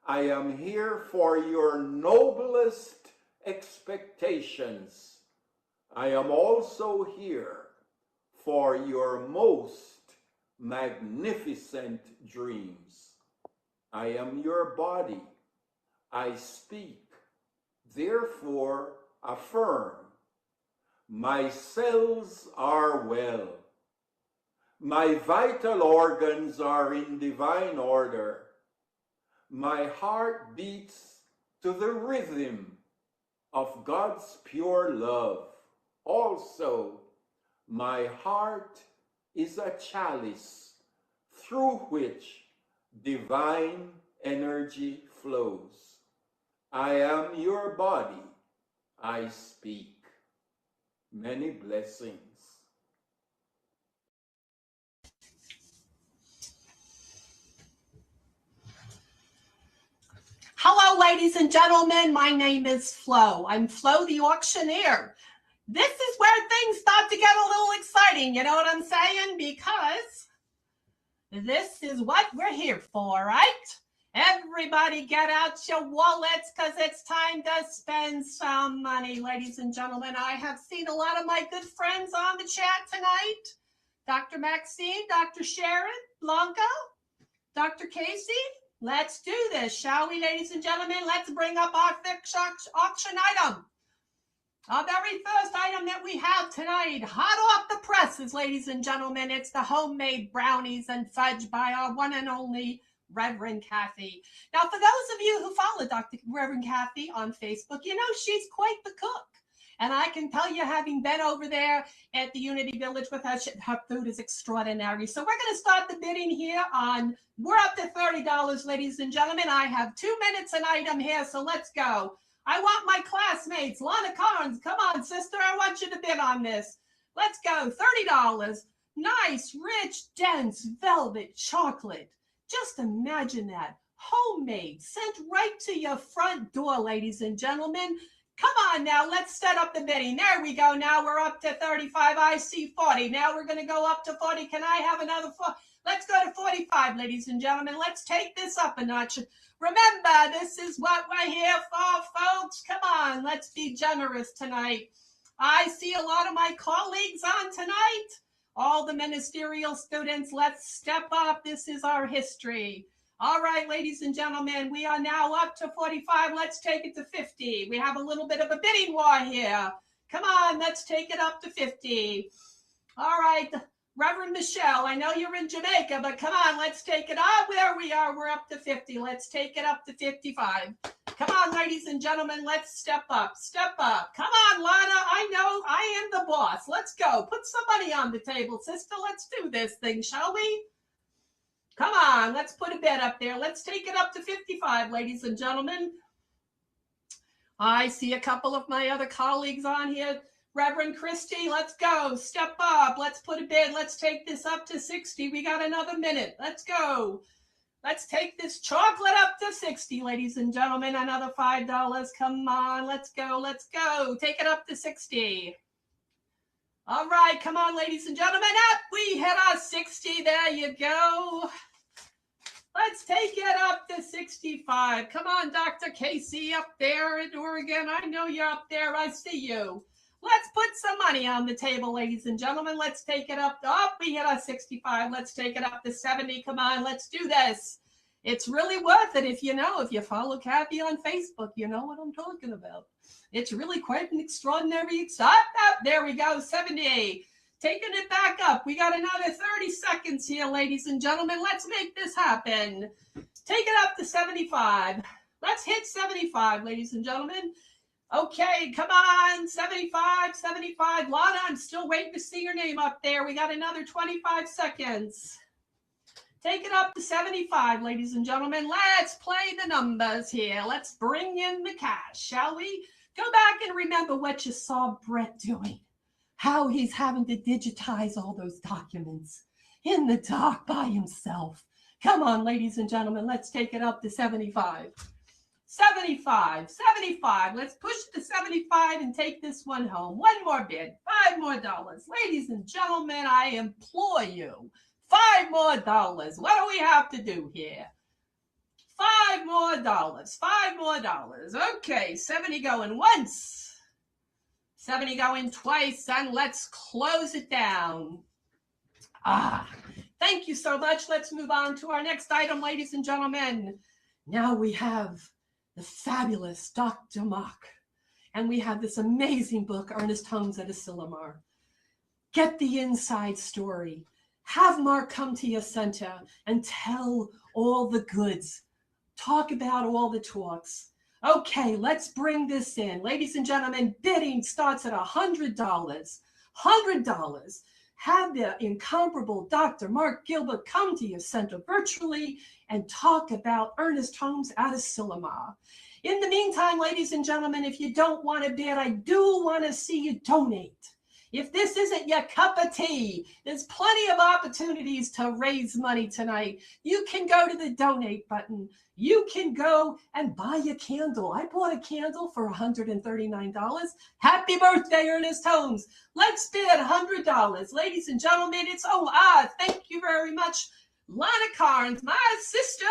I am here for your noblest expectations. I am also here for your most magnificent dreams. I am your body. I speak. therefore affirm, my cells are well, my vital organs are in divine order, my heart beats to the rhythm of God's pure love. Also, my heart is a chalice through which divine energy flows. I am your body, I speak. Many blessings. Hello, ladies and gentlemen. My name is Flo. I'm Flo the auctioneer. This is where things start to get a little exciting. You know what I'm saying? Because this is what we're here for, right? Everybody get out your wallets because it's time to spend some money, ladies and gentlemen. I have seen a lot of my good friends on the chat tonight. Dr. Maxine, Dr. Sharon, Blanca, Dr. Casey. Let's do this, shall we, ladies and gentlemen? Let's bring up our fixed auction item. Our very first item that we have tonight, hot off the presses, ladies and gentlemen, it's the homemade brownies and fudge by our one and only Reverend Kathy. Now, for those of you who follow Dr. Reverend Kathy on Facebook, you know she's quite the cook. And I can tell you, having been over there at the Unity Village with her, her food is extraordinary. So we're going to start the bidding here on, we're up to $30, ladies and gentlemen. I have 2 minutes an item here, so let's go. I want my classmates, Lana Carnes, come on, sister, I want you to bid on this. Let's go, $30. Nice, rich, dense, velvet chocolate. Just imagine that. Homemade, sent right to your front door, ladies and gentlemen. Come on now, let's set up the bidding. There we go. Now we're up to 35. I see 40. Now we're going to go up to 40. Can I have another 4? Let's go to 45, ladies and gentlemen. Let's take this up a notch. Remember, this is what we're here for, folks. Come on, let's be generous tonight. I see a lot of my colleagues on tonight. All the ministerial students, let's step up. This is our history. All right, ladies and gentlemen, we are now up to 45. Let's take it to 50. We have a little bit of a bidding war here. Come on, let's take it up to 50. All right, Reverend Michelle, I know you're in Jamaica, but come on, let's take it up. There we are, we're up to 50. Let's take it up to 55. Come on, ladies and gentlemen, let's step up, step up. Come on, Lana, I know I am the boss. Let's go, put some money on the table, sister. Let's do this thing, shall we? Come on, let's put a bid up there. Let's take it up to 55, ladies and gentlemen. I see a couple of my other colleagues on here. Reverend Christy, let's go. Step up. Let's put a bid. Let's take this up to 60. We got another minute. Let's go. Let's take this chocolate up to 60, ladies and gentlemen. Another $5. Come on, let's go. Let's go. Take it up to 60. All right, come on, ladies and gentlemen. Up, we hit our 60. There you go. Let's take it up to 65. Come on, Dr. Casey up there in Oregon. I know you're up there. I see you. Let's put some money on the table, ladies and gentlemen. Let's take it up. Oh, we hit our 65. Let's take it up to 70. Come on, let's do this. It's really worth it if you follow Kathy on Facebook, you know what I'm talking about. It's really quite an extraordinary. There we go, 70. Taking it back up. We got another 30 seconds here, ladies and gentlemen. Let's make this happen. Take it up to 75. Let's hit 75, ladies and gentlemen. Okay, come on, 75, 75. Lana, I'm still waiting to see your name up there. We got another 25 seconds. Take it up to 75, ladies and gentlemen. Let's play the numbers here. Let's bring in the cash, shall we? Go back and remember what you saw Brett doing. How he's having to digitize all those documents in the dark by himself. Come on, ladies and gentlemen, let's take it up to 75. 75, 75. Let's push to 75 and take this one home. One more bid, $5 more. Ladies and gentlemen, I implore you, $5 more. What do we have to do here? $5 more, $5 more. Okay, 70 going once. 70 going twice, and let's close it down. Thank you so much. Let's move on to our next item, ladies and gentlemen. Now we have the fabulous Dr. Mark And we have this amazing book, Ernest Holmes at Asilomar. Get the inside story. Have Mark come to your center and tell all the goods. Talk about all the talks. Okay, let's bring this in. Ladies and gentlemen, bidding starts at $100. $100. Have the incomparable Dr. Mark Gilbert come to your center virtually and talk about Ernest Holmes at Asilomar. In the meantime, ladies and gentlemen, if you don't want to bid, I do want to see you donate. If this isn't your cup of tea, there's plenty of opportunities to raise money tonight. You can go to the donate button. You can go and buy a candle. I bought a candle for $139. Happy birthday, Ernest Holmes. Let's bid $100. Ladies and gentlemen, thank you very much. Lana Carnes, my sister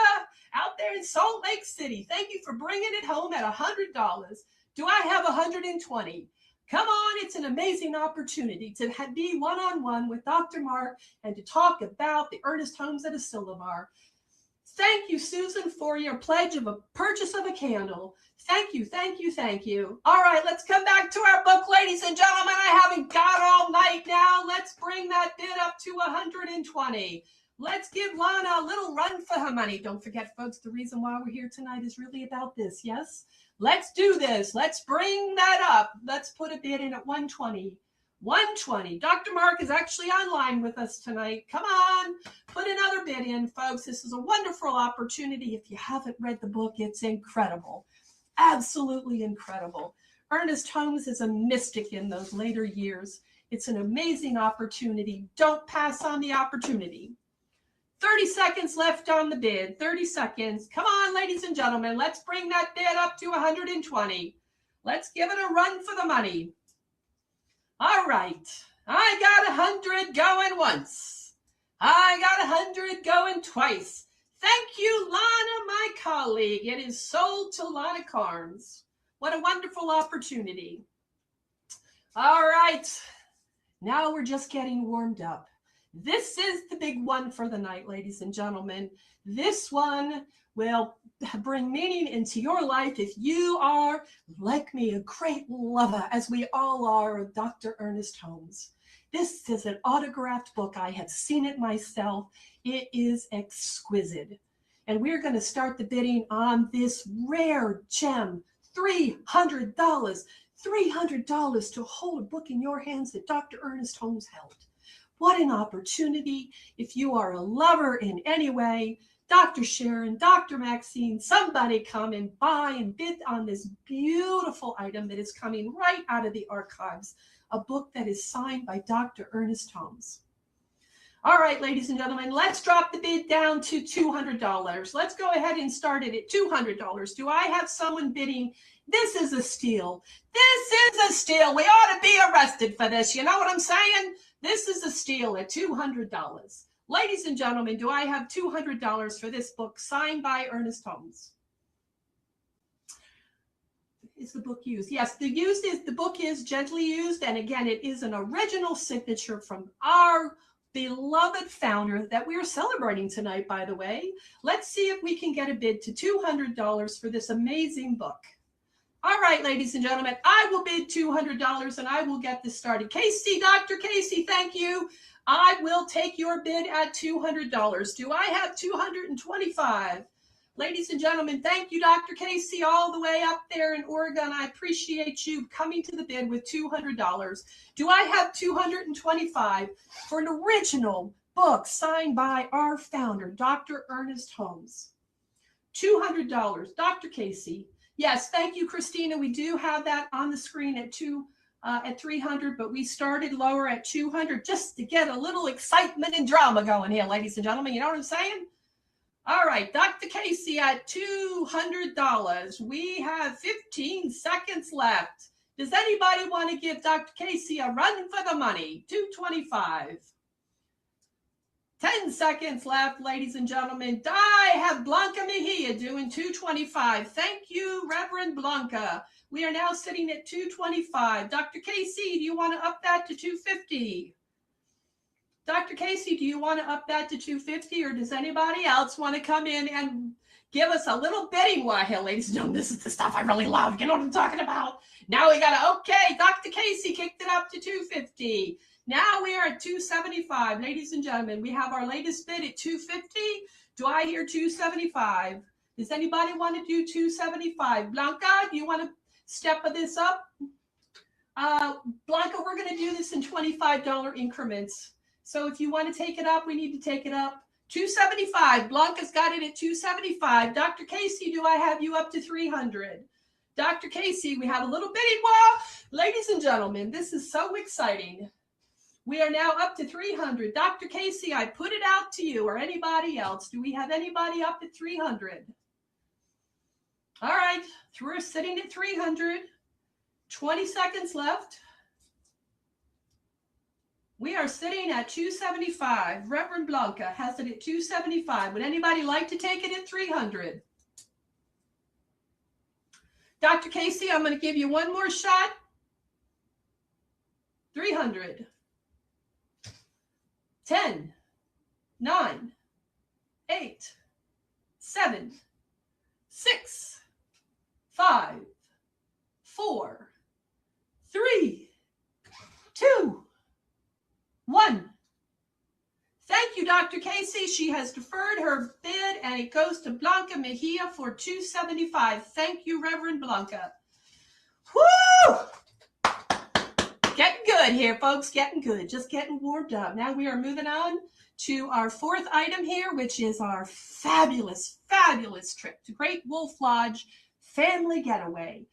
out there in Salt Lake City. Thank you for bringing it home at $100. Do I have 120? Come on, it's an amazing opportunity to be one-on-one with Dr. Mark and to talk about the Ernest Holmes at Asilomar. Thank you, Susan, for your pledge of a purchase of a candle. Thank you, thank you, thank you. All right, let's come back to our book, ladies and gentlemen. I haven't got all night now. Let's bring that bid up to 120. Let's give Lana a little run for her money. Don't forget, folks, the reason why we're here tonight is really about this, yes? Let's do this. Let's bring that up. Let's put a bid in at 120. 120. Dr. Mark is actually online with us tonight. Come on, put another bid in, folks. This is a wonderful opportunity. If you haven't read the book, it's incredible. Absolutely incredible. Ernest Holmes is a mystic in those later years. It's an amazing opportunity. Don't pass on the opportunity. 30 seconds left on the bid. 30 seconds. Come on, ladies and gentlemen. Let's bring that bid up to 120. Let's give it a run for the money. All right. I got 100 going once. I got 100 going twice. Thank you, Lana, my colleague. It is sold to Lana Carnes. What a wonderful opportunity. All right. Now we're just getting warmed up. This is the big one for the night, ladies and gentlemen. This one will bring meaning into your life if you are, like me, a great lover, as we all are, of Dr. Ernest Holmes. This is an autographed book. I have seen it myself. It is exquisite. And we're going to start the bidding on this rare gem, $300. $300 to hold a book in your hands that Dr. Ernest Holmes held. What an opportunity. If you are a lover in any way, Dr. Sharon, Dr. Maxine, somebody come and buy and bid on this beautiful item that is coming right out of the archives, a book that is signed by Dr. Ernest Holmes. All right, ladies and gentlemen, let's drop the bid down to $200. Let's go ahead and start it at $200. Do I have someone bidding? This is a steal. This is a steal. We ought to be arrested for this. You know what I'm saying? This is a steal at $200. Ladies and gentlemen, do I have $200 for this book signed by Ernest Holmes? Is the book used? Yes, the book is gently used. And again, it is an original signature from our beloved founder that we are celebrating tonight, by the way. Let's see if we can get a bid to $200 for this amazing book. All right, ladies and gentlemen, I will bid $200 and I will get this started. Casey, Dr. Casey, thank you. I will take your bid at $200. Do I have 225? Ladies and gentlemen, thank you, Dr. Casey, all the way up there in Oregon. I appreciate you coming to the bid with $200. Do I have 225 for an original book signed by our founder, Dr. Ernest Holmes? $200. Dr. Casey. Yes, thank you, Christina. We do have that on the screen at 300, but we started lower at 200 just to get a little excitement and drama going here, ladies and gentlemen. You know what I'm saying? All right, Dr. Casey at $200. We have 15 seconds left. Does anybody want to give Dr. Casey a run for the money? $225. 10 seconds left, ladies and gentlemen. I have Blanca Mejia doing $225. Thank you, Reverend Blanca. We are now sitting at $225. Dr. Casey, do you want to up that to $250? Dr. Casey, do you want to up that to $250, or does anybody else want to come in and give us a little bidding war here, ladies and gentlemen. This is the stuff I really love. You know what I'm talking about? Now we got to, okay, Dr. Casey kicked it up to $250. Now we are at $275. Ladies and gentlemen, we have our latest bid at $250. Do I hear $275? Does anybody want to do $275? Blanca, do you want to step this up? Blanca, we're going to do this in $25 increments. So if you want to take it up, we need to take it up. $275. Blanca's got it at $275. Dr. Casey, do I have you up to $300? Dr. Casey, we have a little bidding war. Ladies and gentlemen, this is so exciting. We are now up to $300. Dr. Casey, I put it out to you or anybody else. Do we have anybody up at $300? All right, we're sitting at $300. 20 seconds left. We are sitting at $275. Reverend Blanca has it at $275. Would anybody like to take it at $300? Dr. Casey, I'm going to give you one more shot. $300. 10, 9, 8, 7, 6, 5, 4, 3, 2, 1. Thank you, Dr. Casey. She has deferred her bid, and it goes to Blanca Mejia for $275. Thank you, Reverend Blanca. Woo! Getting good here, folks. Getting good. Just getting warmed up. Now we are moving on to our fourth item here, which is our fabulous, fabulous trip to Great Wolf Lodge Family Getaway.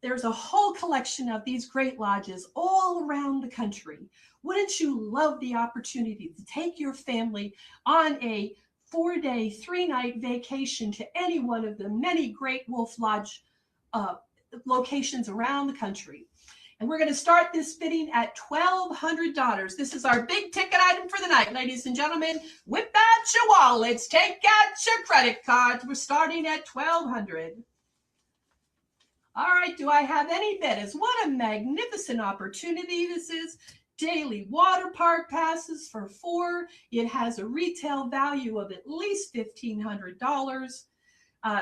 There's a whole collection of these great lodges all around the country. Wouldn't you love the opportunity to take your family on a 4-day, 3-night vacation to any one of the many Great Wolf Lodge locations around the country? And we're going to start this bidding at $1,200. This is our big ticket item for the night, ladies and gentlemen. Whip out your wallets, take out your credit cards. We're starting at $1,200. All right, do I have any bidders? What a magnificent opportunity this is. Daily water park passes for 4. It has a retail value of at least $1,500.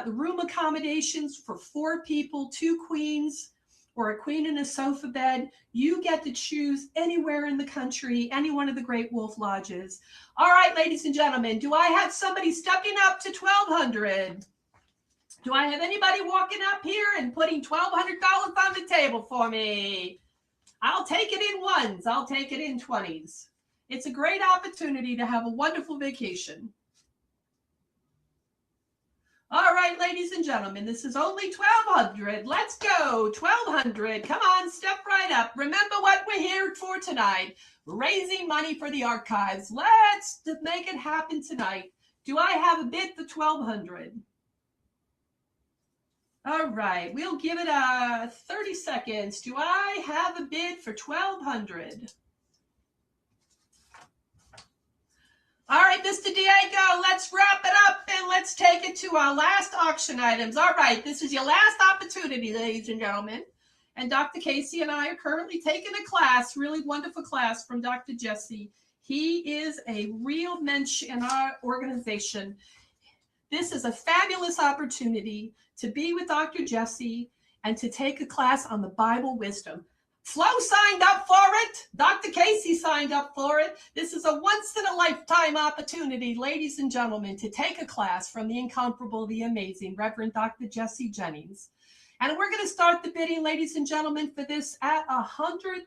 The room accommodations for 4 people, 2 queens, or a queen and a sofa bed. You get to choose anywhere in the country, any one of the Great Wolf Lodges. All right, ladies and gentlemen, do I have somebody stepping up to $1,200? Do I have anybody walking up here and putting $1,200 on the table for me? I'll take it in ones. I'll take it in 20s. It's a great opportunity to have a wonderful vacation. All right, ladies and gentlemen, this is only $1,200. Let's go. $1,200. Come on, step right up. Remember what we're here for tonight. Raising money for the archives. Let's make it happen tonight. Do I have a bid for $1,200? All right, we'll give it 30 seconds. Do I have a bid for $1,200? All right, Mr. Diego, let's wrap it up and let's take it to our last auction items. All right, this is your last opportunity, ladies and gentlemen. And Dr. Casey and I are currently taking a class, really wonderful class from Dr. Jesse. He is a real mensch in our organization. This is a fabulous opportunity to be with Dr. Jesse and to take a class on the Bible wisdom. Flo signed up for it. Dr. Casey signed up for it. This is a once-in-a-lifetime opportunity, ladies and gentlemen, to take a class from the incomparable, the amazing Reverend Dr. Jesse Jennings. And we're going to start the bidding, ladies and gentlemen, for this at $140.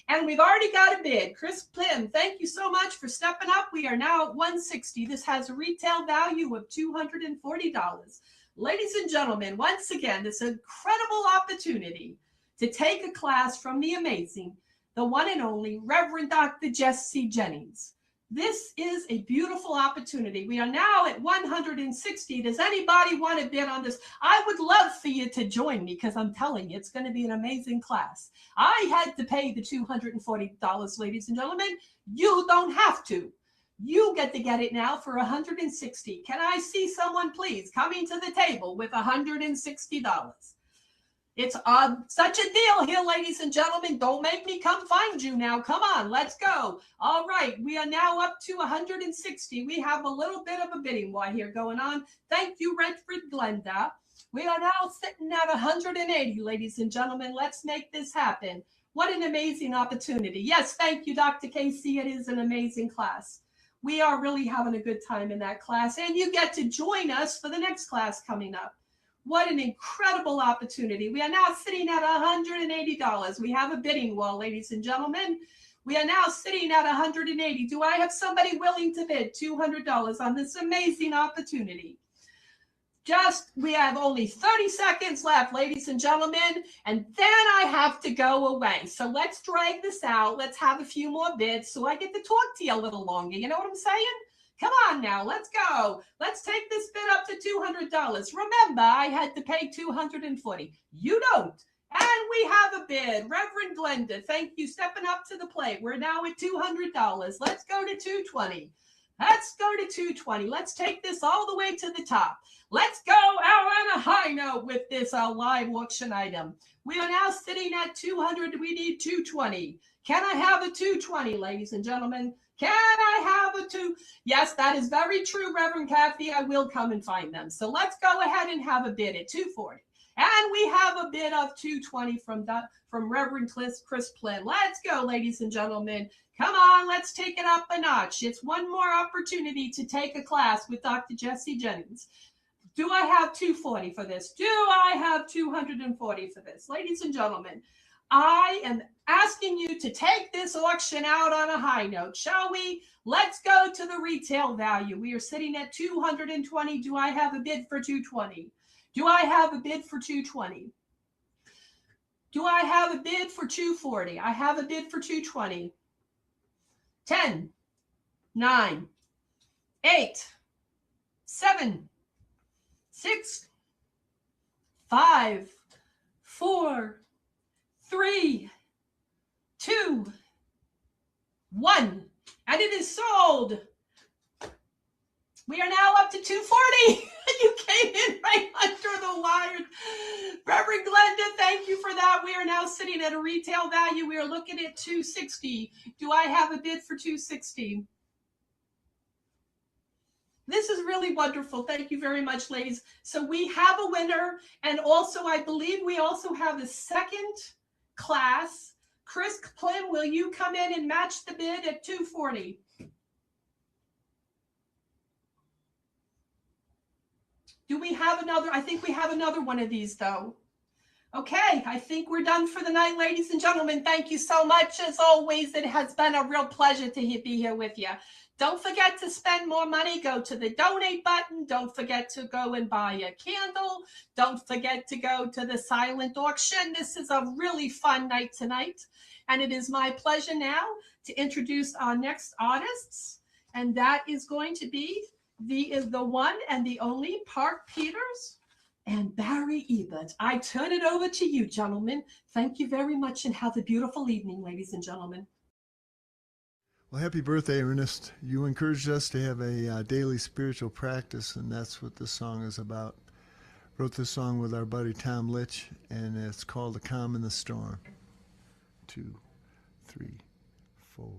And we've already got a bid. Chris Plim, thank you so much for stepping up. We are now at $160. This has a retail value of $240. Ladies and gentlemen, once again, this incredible opportunity to take a class from the amazing, the one and only Reverend Dr. Jesse Jennings. This is a beautiful opportunity. We are now at $160. Does anybody want to bid on this? I would love for you to join me because I'm telling you, it's going to be an amazing class. I had to pay the $240, ladies and gentlemen. You don't have to. You get to get it now for $160. Can I see someone, please, coming to the table with $160? It's such a deal here, ladies and gentlemen. Don't make me come find you now. Come on, let's go. All right, we are now up to 160. We have a little bit of a bidding war here going on. Thank you, Redford Glenda. We are now sitting at 180, ladies and gentlemen. Let's make this happen. What an amazing opportunity. Yes, thank you, Dr. Casey. It is an amazing class. We are really having a good time in that class, and you get to join us for the next class coming up. What an incredible opportunity. We are now sitting at $180. We have a bidding war, ladies and gentlemen. We are now sitting at 180. Do I have somebody willing to bid $200 on this amazing opportunity? We have only 30 seconds left, ladies and gentlemen, and then I have to go away. So let's drag this out. Let's have a few more bids so I get to talk to you a little longer. You know what I'm saying? Come on now, let's go. Let's take this bid up to $200. Remember, I had to pay $240. You don't. And we have a bid. Reverend Glenda, thank you, stepping up to the plate. We're now at $200. Let's go to $220. Let's go to $220. Let's take this all the way to the top. Let's go out on a high note with this live auction item. We are now sitting at $200. We need $220. Can I have a $220, ladies and gentlemen? Can I have a $2? Yes, that is very true, Reverend Kathy. I will come and find them. So let's go ahead and have a bid at $240. And we have a bid of $220 from Reverend Chris Plin. Let's go, ladies and gentlemen. Come on, let's take it up a notch. It's one more opportunity to take a class with Dr. Jesse Jennings. Do I have $240 for this? Do I have $240 for this? Ladies and gentlemen, I am asking you to take this auction out on a high note, shall we? Let's go to the retail value. We are sitting at $220. Do I have a bid for $220? Do I have a bid for $220? Do I have a bid for $240? I have a bid for $220. 10, 9, 8, 7, 6, 5, 4, 3, 2, 1. And it is sold. We are now up to $240. You came in right under the wire. Reverend Glenda, thank you for that. We are now sitting at a retail value. We are looking at $260. Do I have a bid for $260? This is really wonderful. Thank you very much, ladies. So we have a winner, and also I believe we also have a second class. Chris Plin, will you come in and match the bid at $240? Do we have another? I think we have another one of these, though. Okay, I think we're done for the night, ladies and gentlemen. Thank you so much. As always, it has been a real pleasure to be here with you. Don't forget to spend more money. Go to the donate button. Don't forget to go and buy a candle. Don't forget to go to the silent auction. This is a really fun night tonight. And it is my pleasure now to introduce our next artists. And that is going to be the one and the only Park Peters and Barry Ebert. I turn it over to you, gentlemen. Thank you very much and have a beautiful evening, ladies and gentlemen. Well, happy birthday, Ernest. You encouraged us to have a daily spiritual practice, and that's what this song is about. Wrote this song with our buddy Tom Litch, and it's called A Calm in the Storm. 2, 3, 4.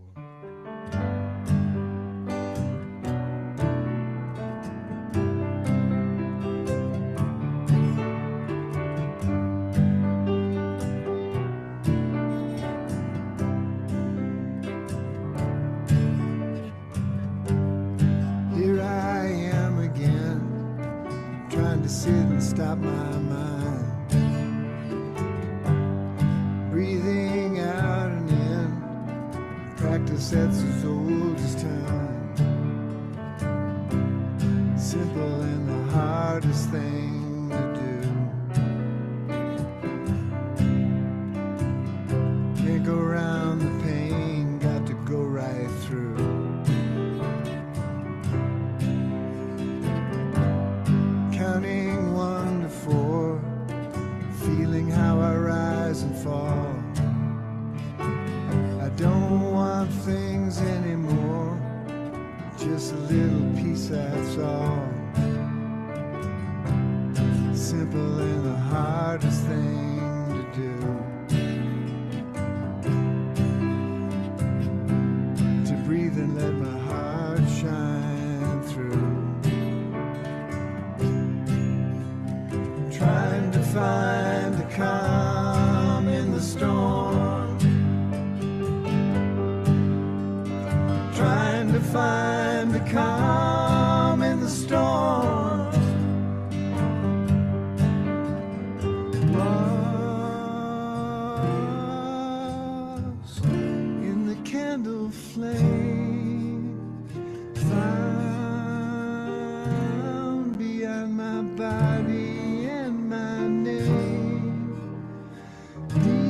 Sit and stop my mind, breathing out and in, practice that's as old as time, simple and the hardest thing to do, can't go around the pain, got to go right through. Counting 1 to 4, feeling how I rise and fall. I don't want things anymore, just a little piece, that's all. Simple and the hardest thing calm in the storm. Lost in the candle flame, found beyond my body and my name. Deeper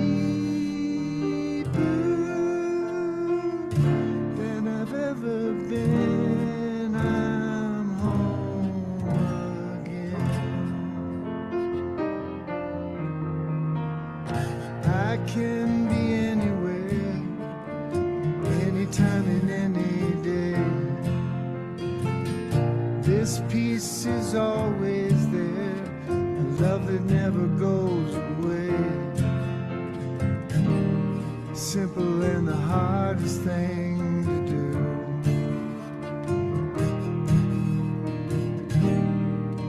than I've ever been, I'm home again. I can be anywhere, anytime and any day. This peace is always there, a love that never goes away. Simple and the hardest thing to do.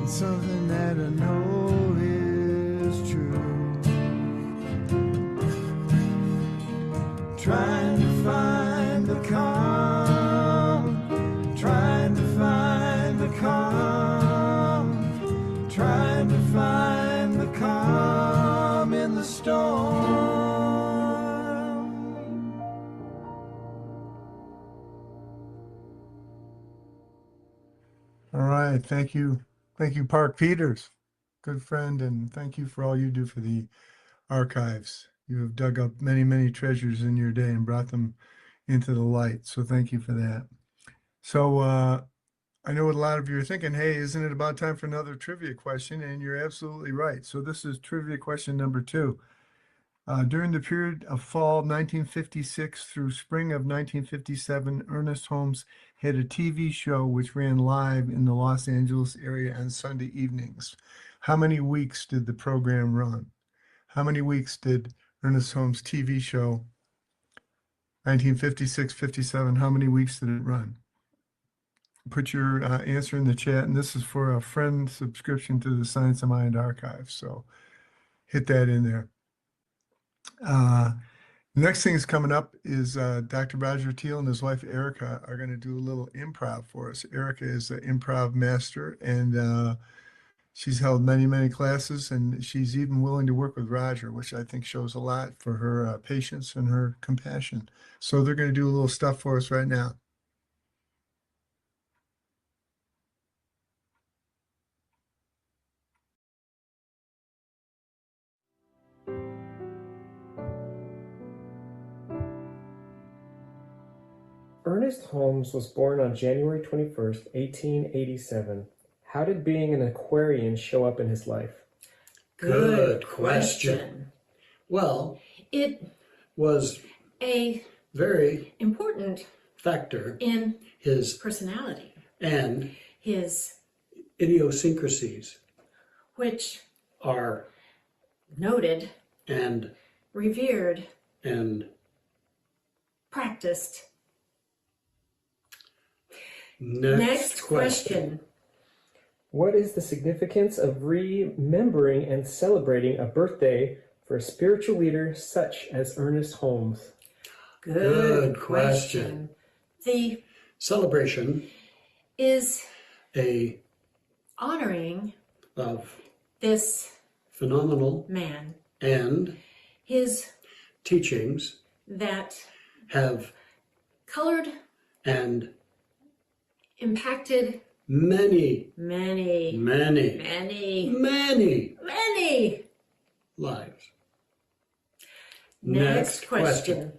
It's something that I know is true. Trying to find the calm, trying to find the calm, trying to find the calm in the storm. All right. Thank you. Thank you, Park Peters, good friend, and thank you for all you do for the archives. You have dug up many, many treasures in your day and brought them into the light. So thank you for that. So I know what a lot of you are thinking, hey, isn't it about time for another trivia question? And you're absolutely right. So this is trivia question number 2. During the period of fall 1956 through spring of 1957, Ernest Holmes had a TV show which ran live in the Los Angeles area on Sunday evenings. How many weeks did the program run? How many weeks did Ernest Holmes' TV show, 1956-57, how many weeks did it run? Put your answer in the chat, and this is for a friend subscription to the Science of Mind archive, so hit that in there. Next thing is coming up is Dr. Roger Teal and his wife Erica are going to do a little improv for us. Erica is an improv master, and she's held many, many classes, and she's even willing to work with Roger, which I think shows a lot for her patience and her compassion. So they're going to do a little stuff for us right now. Ernest Holmes was born on January 21st, 1887. How did being an Aquarian show up in his life? Good question. Well, it was a very important factor in his personality and his idiosyncrasies, which are noted and revered and practiced. Next question. What is the significance of remembering and celebrating a birthday for a spiritual leader such as Ernest Holmes? Good question. The celebration is a honoring of this phenomenal man and his teachings that have colored and impacted many lives. Next question.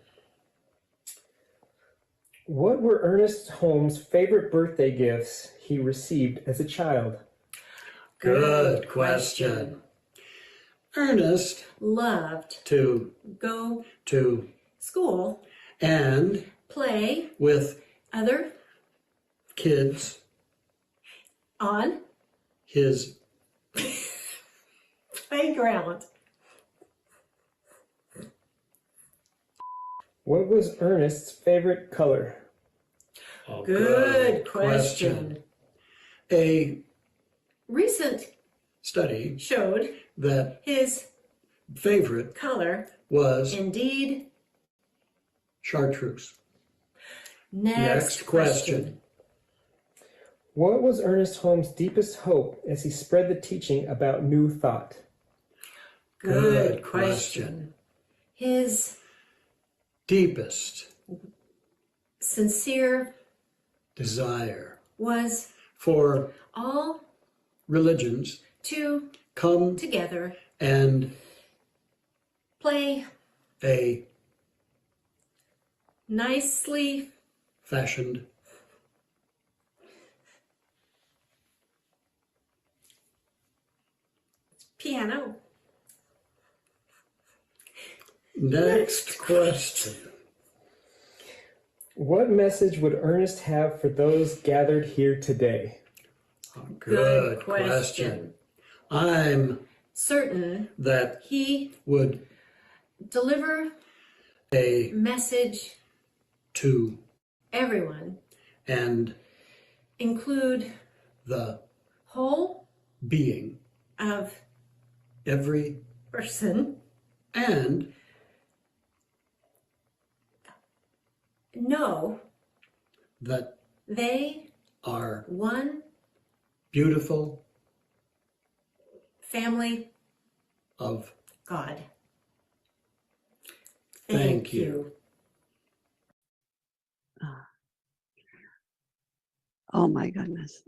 What were Ernest Holmes' favorite birthday gifts he received as a child? Good question. Ernest loved to go to school and play with other kids on his playground. What was Ernest's favorite color? Oh, good question. A recent study showed that his favorite color was indeed chartreuse. Next question. What was Ernest Holmes' deepest hope as he spread the teaching about new thought? Good question. His Deepest sincere desire was for all religions to come together and play a nicely fashioned piano. Next question. What message would Ernest have for those gathered here today? Good question. I'm certain that he would deliver a message to everyone, and include the whole being of every person, and know that they are one beautiful family of God. Thank you. Oh my goodness.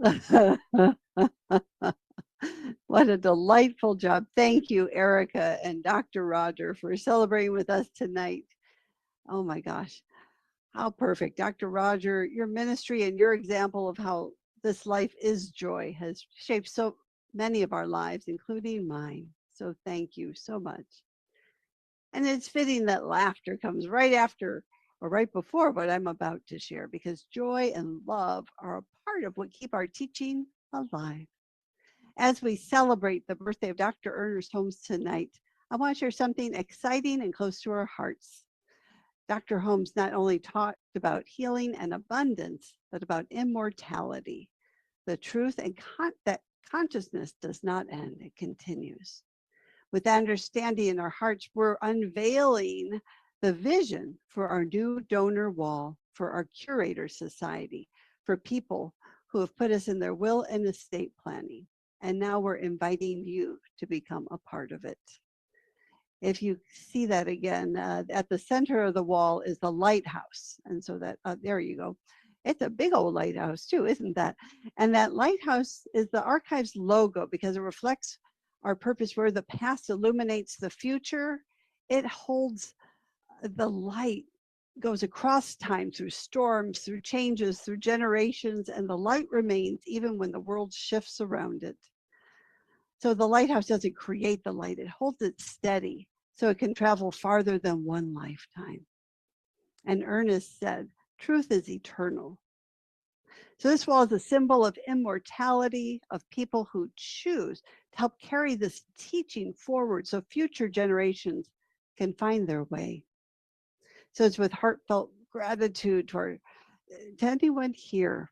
What a delightful job. Thank you, Erica and Dr. Roger, for celebrating with us tonight. Oh my gosh, how perfect. Dr. Roger, your ministry and your example of how this life is joy has shaped so many of our lives, including mine. So thank you so much. And it's fitting that laughter comes right after or right before what I'm about to share, because joy and love are a part of what keep our teaching alive. As we celebrate the birthday of Dr. Ernest Holmes tonight, I want to share something exciting and close to our hearts. Dr. Holmes not only talked about healing and abundance, but about immortality, the truth and that consciousness does not end, it continues. With understanding in our hearts, we're unveiling the vision for our new donor wall, for our curator society, for people who have put us in their will and estate planning. And now we're inviting you to become a part of it. If you see that again, at the center of the wall is the lighthouse. And so that, there you go. It's a big old lighthouse too, isn't that? And that lighthouse is the archive's logo because it reflects our purpose where the past illuminates the future. It holds the light, goes across time through storms, through changes, through generations, and the light remains even when the world shifts around it. So the lighthouse doesn't create the light, it holds it steady so it can travel farther than one lifetime. And Ernest said, truth is eternal. So this wall is a symbol of immortality, of people who choose to help carry this teaching forward so future generations can find their way. So it's with heartfelt gratitude to anyone here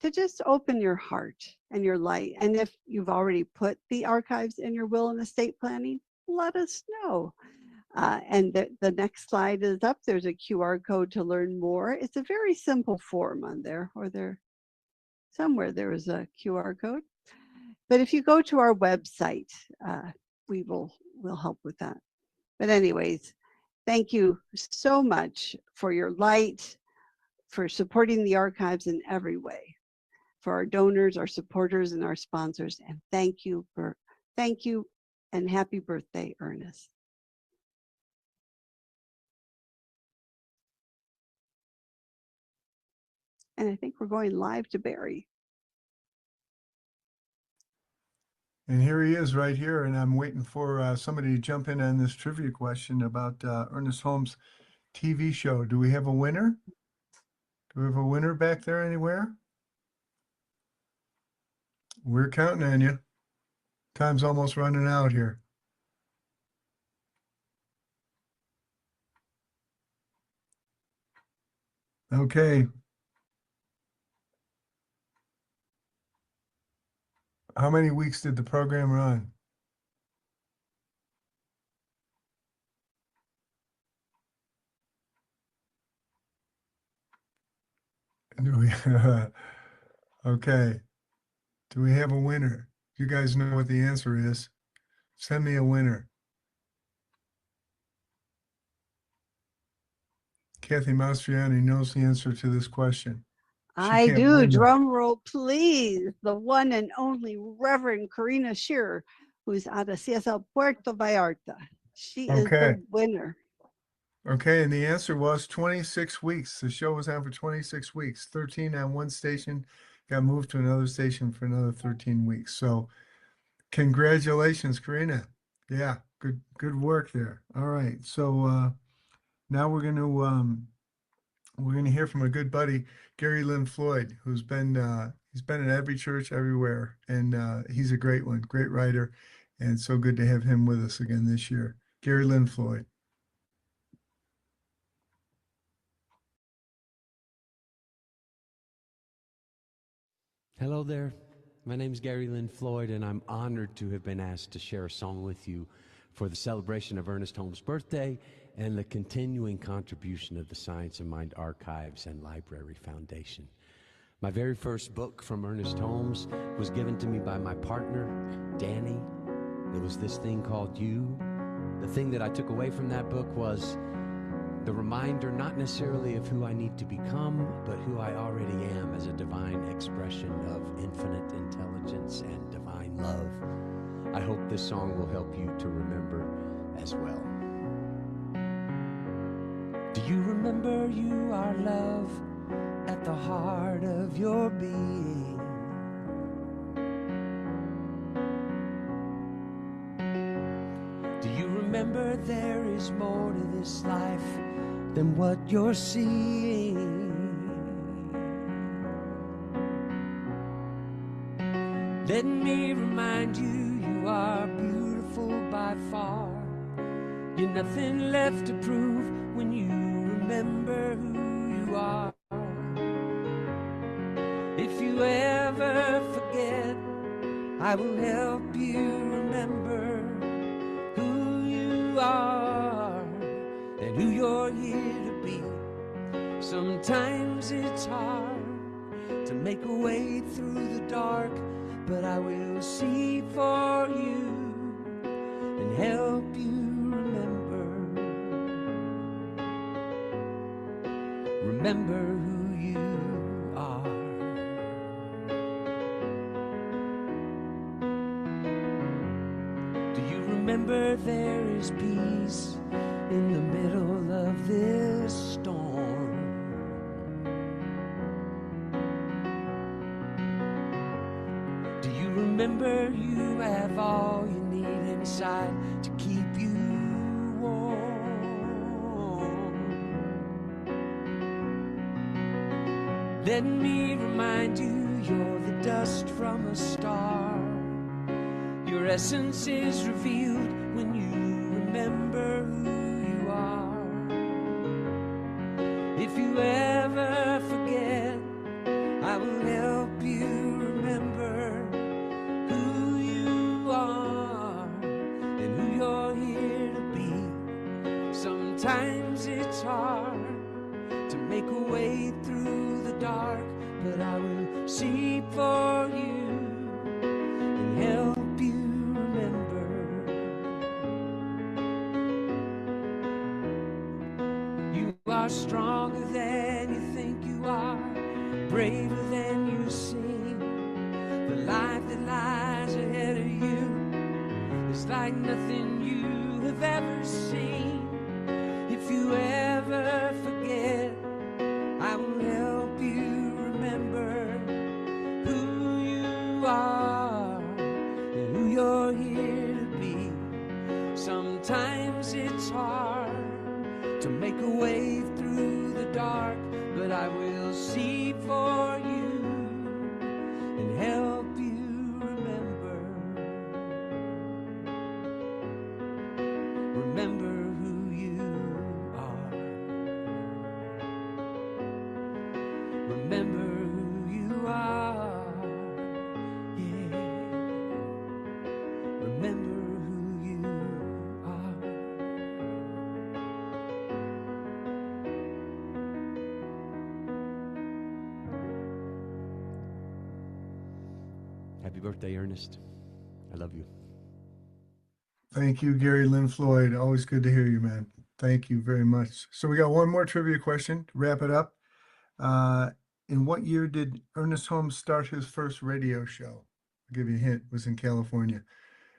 to just open your heart and your light. And if you've already put the archives in your will and estate planning, let us know. And the next slide is up. There's a QR code to learn more. It's a very simple form on there, or somewhere there is a QR code. But if you go to our website, we'll help with that. But anyways, thank you so much for your light, for supporting the archives in every way, for our donors, our supporters, and our sponsors. And thank you and happy birthday, Ernest. And I think we're going live to Barry. And here he is right here, and I'm waiting for somebody to jump in on this trivia question about Ernest Holmes' TV show. Do we have a winner? Do we have a winner back there anywhere? We're counting on you. Time's almost running out here. Okay. How many weeks did the program run? Okay. Do we have a winner? You guys know what the answer is. Send me a winner. Kathy Mastriani knows the answer to this question. I can't do. win, though. Drum roll, please. The one and only Reverend Karina Shearer, who's out of CSL Puerto Vallarta. She is Okay. the winner. Okay, and the answer was 26 weeks. The show was on for 26 weeks. 13 on one station, got moved to another station for another 13 weeks. So congratulations, Karina. Yeah, good work there. All right. So now we're gonna hear from a good buddy, Gary Lynn Floyd, who's been he's been at every church everywhere, and he's a great one, great writer, and so good to have him with us again this year. Gary Lynn Floyd. Hello there. My name is Gary Lynn Floyd, and I'm honored to have been asked to share a song with you for the celebration of Ernest Holmes' birthday and the continuing contribution of the Science of Mind Archives and Library Foundation. My very first book from Ernest Holmes was given to me by my partner, Danny. It was this thing called You. The thing that I took away from that book was the reminder not necessarily of who I need to become, but who I already am as a divine expression of infinite intelligence and divine love. I hope this song will help you to remember as well. Do you remember you are love at the heart of your being? Do you remember there is more to this life than what you're seeing? Let me remind you, you are beautiful by far. You're nothing left to prove when you remember who you are. If you ever forget, I will help you remember who you are and who you're here to be. Sometimes it's hard to make a way through the dark, but I will see for you and help you remember who you are. Do you remember there is peace in the middle of this storm? Do you remember you have all you need inside to keep you warm? Let me remind you, you're the dust from a star. Your essence is revealed when you remember who you are. If you ever forget, I will help you remember who you are and who you're here to be. Sometimes it's hard to make a way through the dark, but I will see for you and help you remember. You are stronger than you think you are, braver than you seem. The life that lies ahead of you is like nothing you have ever seen. If you ever forget, I will help you remember who you are and who you're here to be. Sometimes it's hard to make a way through the dark, but I will see for you and help you remember. Remember who you are. Remember who you are. Yeah. Remember who you are. Happy birthday, Ernest. I love you. Thank you, Gary Lynn Floyd. Always good to hear you, man. Thank you very much. So we got one more trivia question to wrap it up. In what year did Ernest Holmes start his first radio show? I'll give you a hint. It was in California.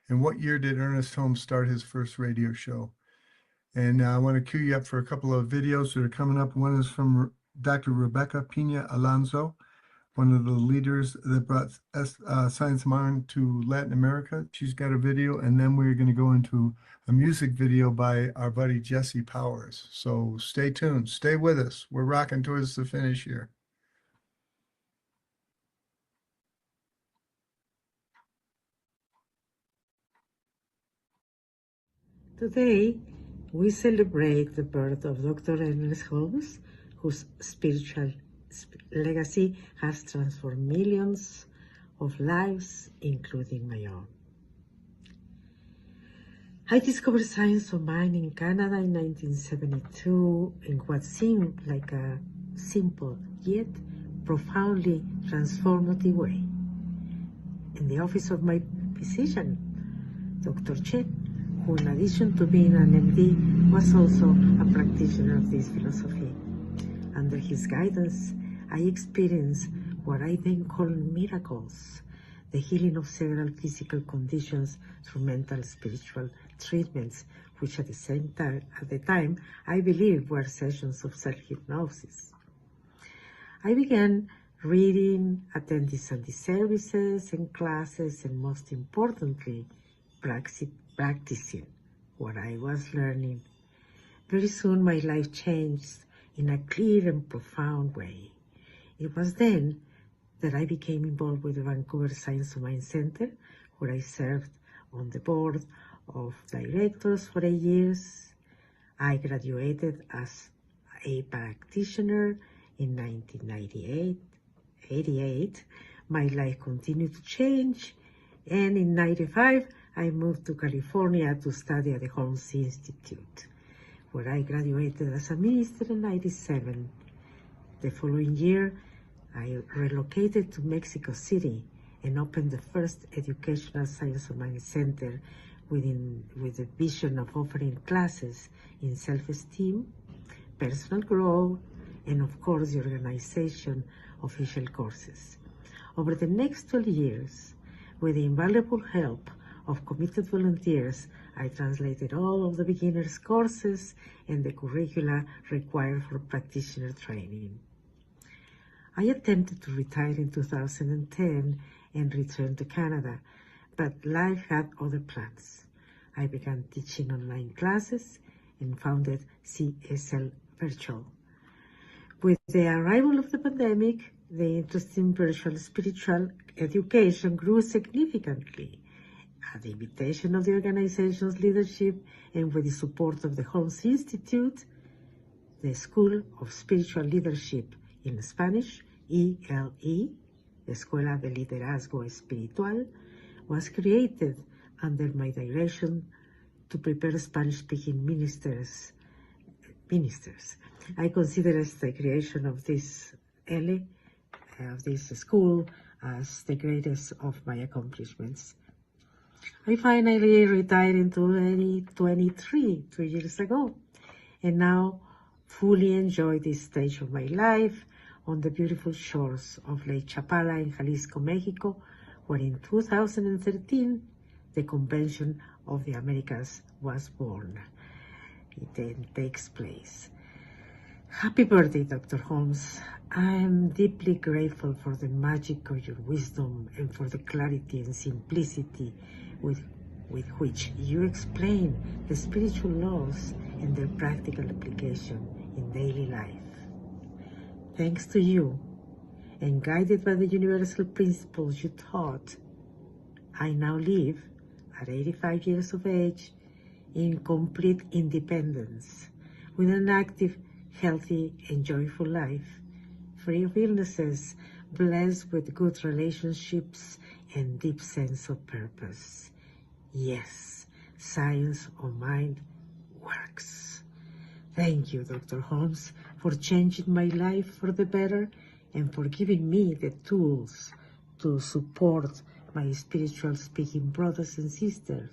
In what year did Ernest Holmes start his first radio show? And I want to cue you up for a couple of videos that are coming up. One is from Dr. Rebecca Pina Alonso, one of the leaders that brought Science Mind to Latin America. She's got a video, and then we're going to go into a music video by our buddy Jesse Powers. So stay tuned. Stay with us. We're rocking towards the finish here. Today, we celebrate the birth of Dr. Ernest Holmes, whose spiritual legacy has transformed millions of lives, including my own. I discovered Science of Mind in Canada in 1972 in what seemed like a simple yet profoundly transformative way. In the office of my physician, Dr. Chet, who in addition to being an MD, was also a practitioner of this philosophy. Under his guidance, I experienced what I then call miracles, the healing of several physical conditions through mental spiritual treatments, which at the time, I believe were sessions of self-hypnosis. I began reading, attending Sunday services and classes, and most importantly, practicing what I was learning. Very soon my life changed in a clear and profound way. It was then that I became involved with the Vancouver Science of Mind Center, where I served on the board of directors for 8 years. I graduated as a practitioner in 1988. My life continued to change, and in 1995, I moved to California to study at the Holmes Institute, where I graduated as a minister in 1997. The following year, I relocated to Mexico City and opened the first educational Science of Mind Center with the vision of offering classes in self-esteem, personal growth, and of course the organization of official courses. Over the next 12 years, with the invaluable help of committed volunteers, I translated all of the beginners' courses and the curricula required for practitioner training. I attempted to retire in 2010 and return to Canada, but life had other plans. I began teaching online classes and founded CSL Virtual. With the arrival of the pandemic, the interest in virtual spiritual education grew significantly. At the invitation of the organization's leadership and with the support of the Holmes Institute, the School of Spiritual Leadership in Spanish, ELE, Escuela de Liderazgo Espiritual, was created under my direction to prepare Spanish-speaking ministers. I consider the creation of this school as the greatest of my accomplishments. I finally retired in 2023, 2 years ago, and now fully enjoy this stage of my life on the beautiful shores of Lake Chapala in Jalisco, Mexico, where in 2013, the Convention of the Americas was born. It then takes place. Happy birthday, Dr. Holmes. I am deeply grateful for the magic of your wisdom and for the clarity and simplicity with which you explain the spiritual laws and their practical application in daily life. Thanks to you, and guided by the universal principles you taught, I now live, at 85 years of age, in complete independence, with an active, healthy, and joyful life, free of illnesses, blessed with good relationships, and deep sense of purpose. Yes, Science of Mind works. Thank you, Dr. Holmes, for changing my life for the better and for giving me the tools to support my spiritual speaking brothers and sisters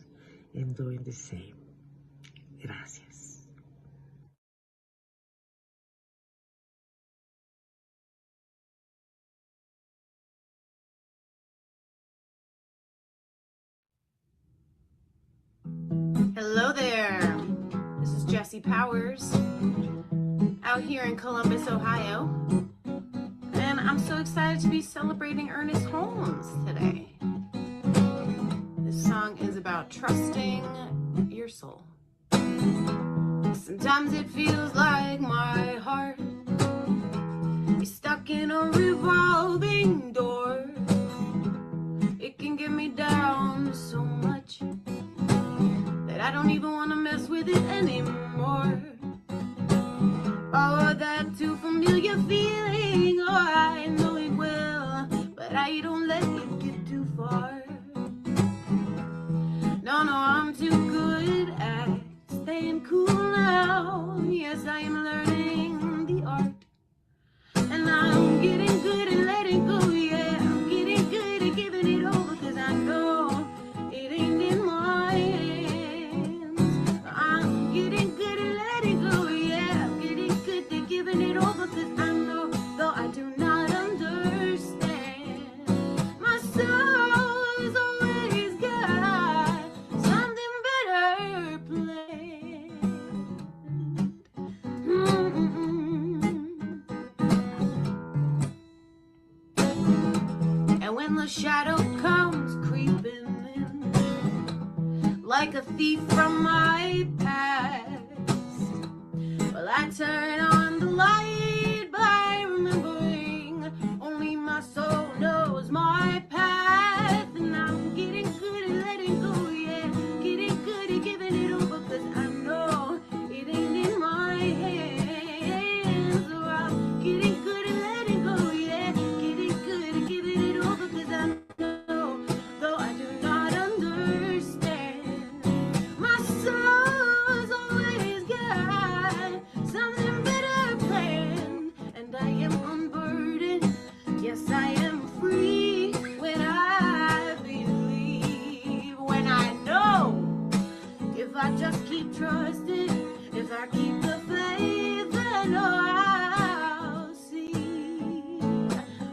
in doing the same. Gracias. Hello there. This is Jessie Powers out here in Columbus, Ohio. And I'm so excited to be celebrating Ernest Holmes today. This song is about trusting your soul. Sometimes it feels like my heart is stuck in a revolving door. It can get me down so much that I don't even want to mess with it anymore. Oh, that too familiar feeling, oh, I know it well, but I don't let it get too far. No, I'm too good at staying cool now. Yes, I am learning the art, and I'm getting good at letting go, yeah. I'm getting good at giving it over, cause I know it ain't in my hands. I'm getting good at letting go, yeah. I'm getting good at giving it over, cause I know, though I do not understand, my soul's always got something better planned. And when the shadow comes creeping in like a thief from my past, well, I turn on the light by remembering only my soul knows my path. And I'm getting good at letting go, yeah. Getting good at giving it over, cause I know it ain't in my hands. So I'm getting good at letting go, yeah. Getting good at giving it over, cause I know, though I do not understand, my soul's always got something better planned. And I am unburdened, yes, I am free when I believe, when I know, if I just keep trusting, if I keep the faith, then I'll see.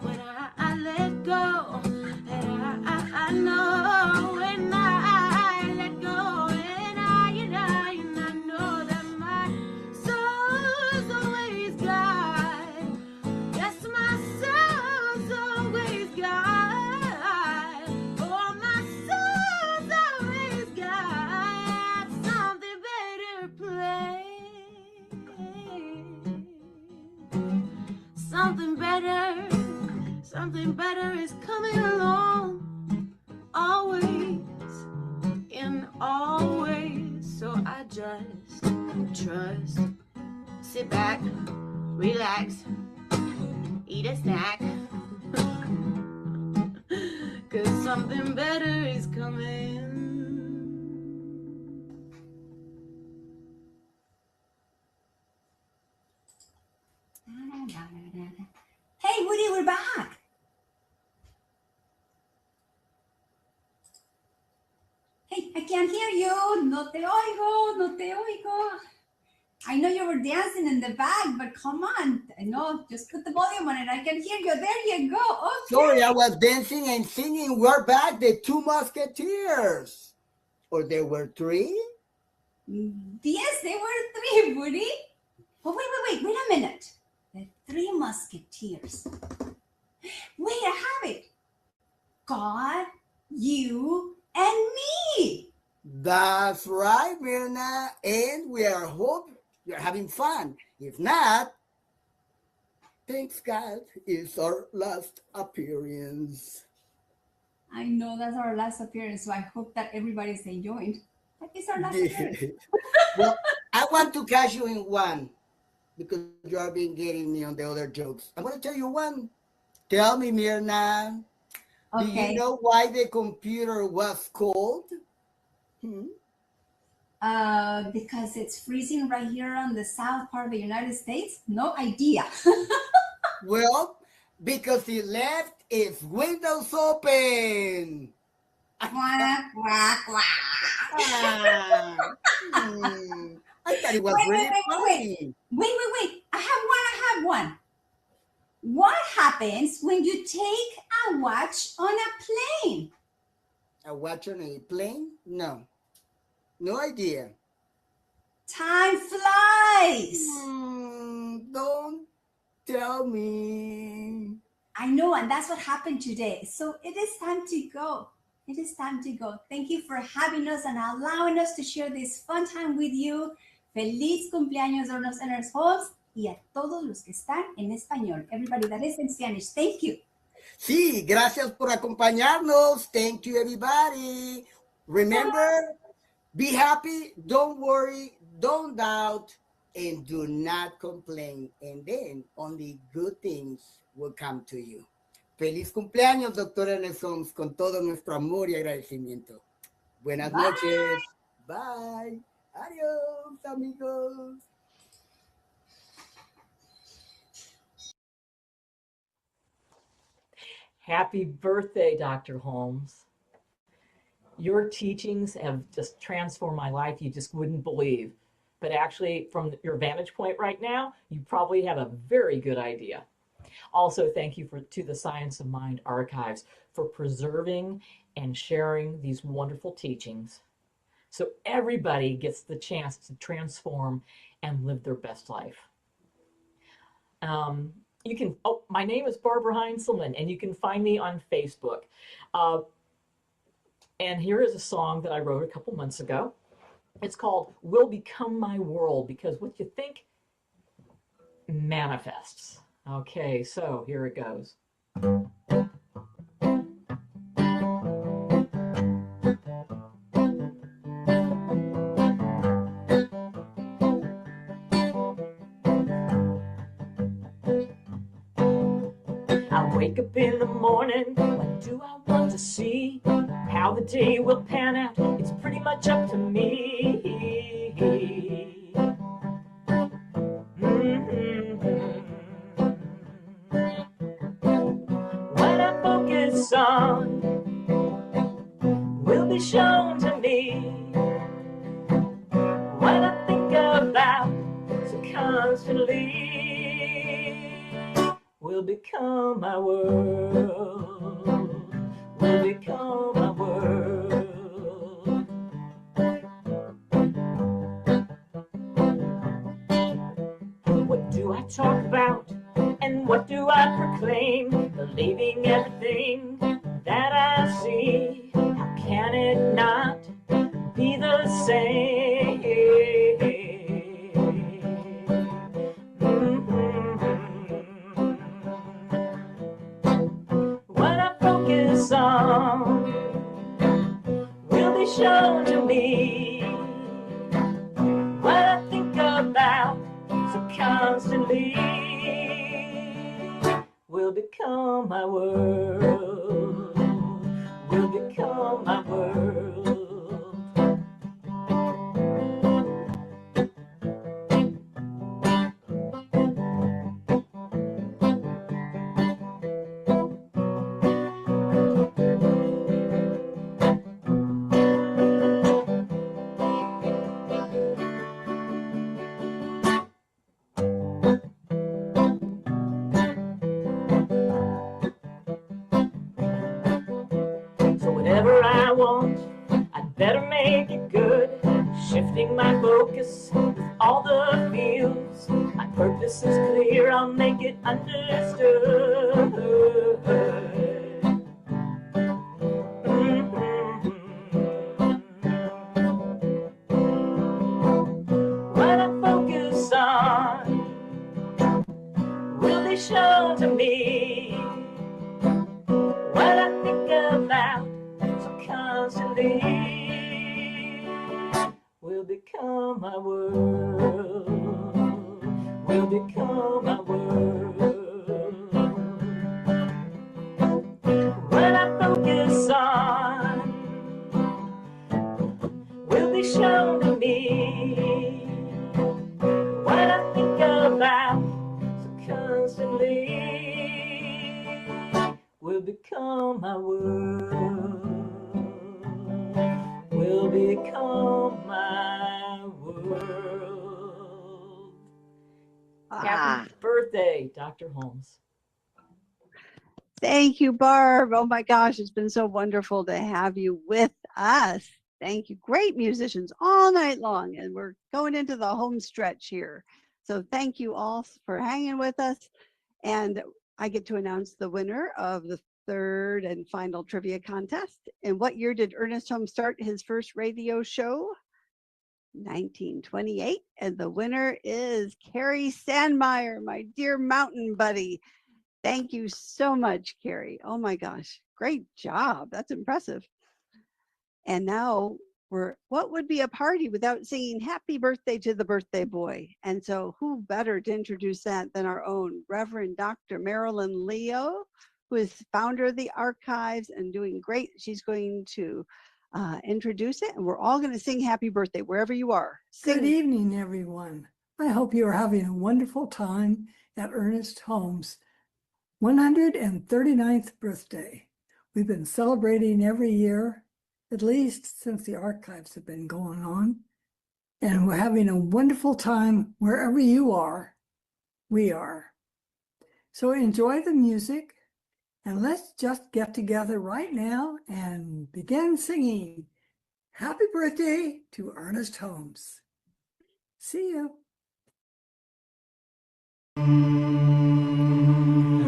When I let go, and I know when I let go, and I know that my soul's always got, yes, my soul's always got, oh, my soul's always got something better planned. Something better is coming along, always, in all ways. So I just trust, sit back, relax, eat a snack, cause something better is coming. Hey, Woody, we're back. Hey, I can't hear you. No te oigo. I know you were dancing in the back, but come on. No, just put the volume on it. I can hear you. There you go. Okay. Sorry, I was dancing and singing. We're back, the Two Musketeers. Or there were three? Yes, there were three, Woody. Oh, wait a minute. The Three Musketeers. Wait, I have it. God, you, and me. That's right, Mirna. And we are hope you're having fun. If not, thanks God, it's our last appearance. I know that's our last appearance, so I hope that everybody's enjoying. But it's our last appearance. Well, I want to catch you in one, because you have been getting me on the other jokes. I'm going to tell you one. Tell me, Mirna. Okay. Do you know why the computer was cold? Because it's freezing right here on the south part of the United States? No idea. Well, because he left its windows open. Quack, quack, quack. I thought it was really funny. Wait. I have one. What happens when you take a watch on a plane? A watch on a plane? No idea. Time flies. Don't tell me. I know, and that's what happened today. So it is time to go. Thank you for having us and allowing us to share this fun time with you. Feliz cumpleaños, Ernest Holmes, y a todos los que están en español. Everybody that is in Spanish, thank you. Sí, gracias por acompañarnos. Thank you, everybody. Remember, be happy, don't worry, don't doubt, and do not complain. And then only good things will come to you. Feliz cumpleaños, doctor Ernest Holmes, con todo nuestro amor y agradecimiento. Buenas noches. Bye. Adiós, amigos. Happy birthday, Dr. Holmes. Your teachings have just transformed my life. You just wouldn't believe. But actually, from your vantage point right now, you probably have a very good idea. Also, thank you to the Science of Mind Archives for preserving and sharing these wonderful teachings so everybody gets the chance to transform and live their best life. My name is Barbara Heinzelman, and you can find me on Facebook. And here is a song that I wrote a couple months ago. It's called Will Become My World, because what you think manifests. Okay, so here it goes. I wake up in the morning, what do I want to see? How the day will pan out, it's pretty much up to me. What I focus on will be shown to me. What I think about so constantly will become my world, will become my world. What do I talk about and what do I proclaim? Believing everything that I see, how can it not be the same? What I focus on will be shown to me. What I think about so constantly will become my world, will become my world. Whatever I want, I'd better make it good. Shifting my focus with all the feels. My purpose is clear, I'll make it understood. What I focus on will be shown to me. What I think about constantly will become my world, will become my world. become my world. Happy birthday, Dr. Holmes. Thank you, Barb. Oh my gosh, it's been so wonderful to have you with us. Thank you. Great musicians all night long, and we're going into the home stretch here. So thank you all for hanging with us. And I get to announce the winner of the third and final trivia contest. In what year did Ernest Holmes start his first radio show? 1928. And the winner is Carrie Sandmeyer, my dear mountain buddy. Thank you so much, Carrie. Oh my gosh, great job. That's impressive. And now what would be a party without singing happy birthday to the birthday boy? And so who better to introduce that than our own Reverend Dr. Marilyn Leo, who is founder of the Archives and doing great. She's going to introduce it, and we're all going to sing happy birthday wherever you are. Good evening, everyone. I hope you are having a wonderful time at Ernest Holmes' 139th birthday. We've been celebrating every year, at least since the Archives have been going on. And we're having a wonderful time wherever you are, we are. So enjoy the music, and let's just get together right now and begin singing Happy Birthday to Ernest Holmes. See you.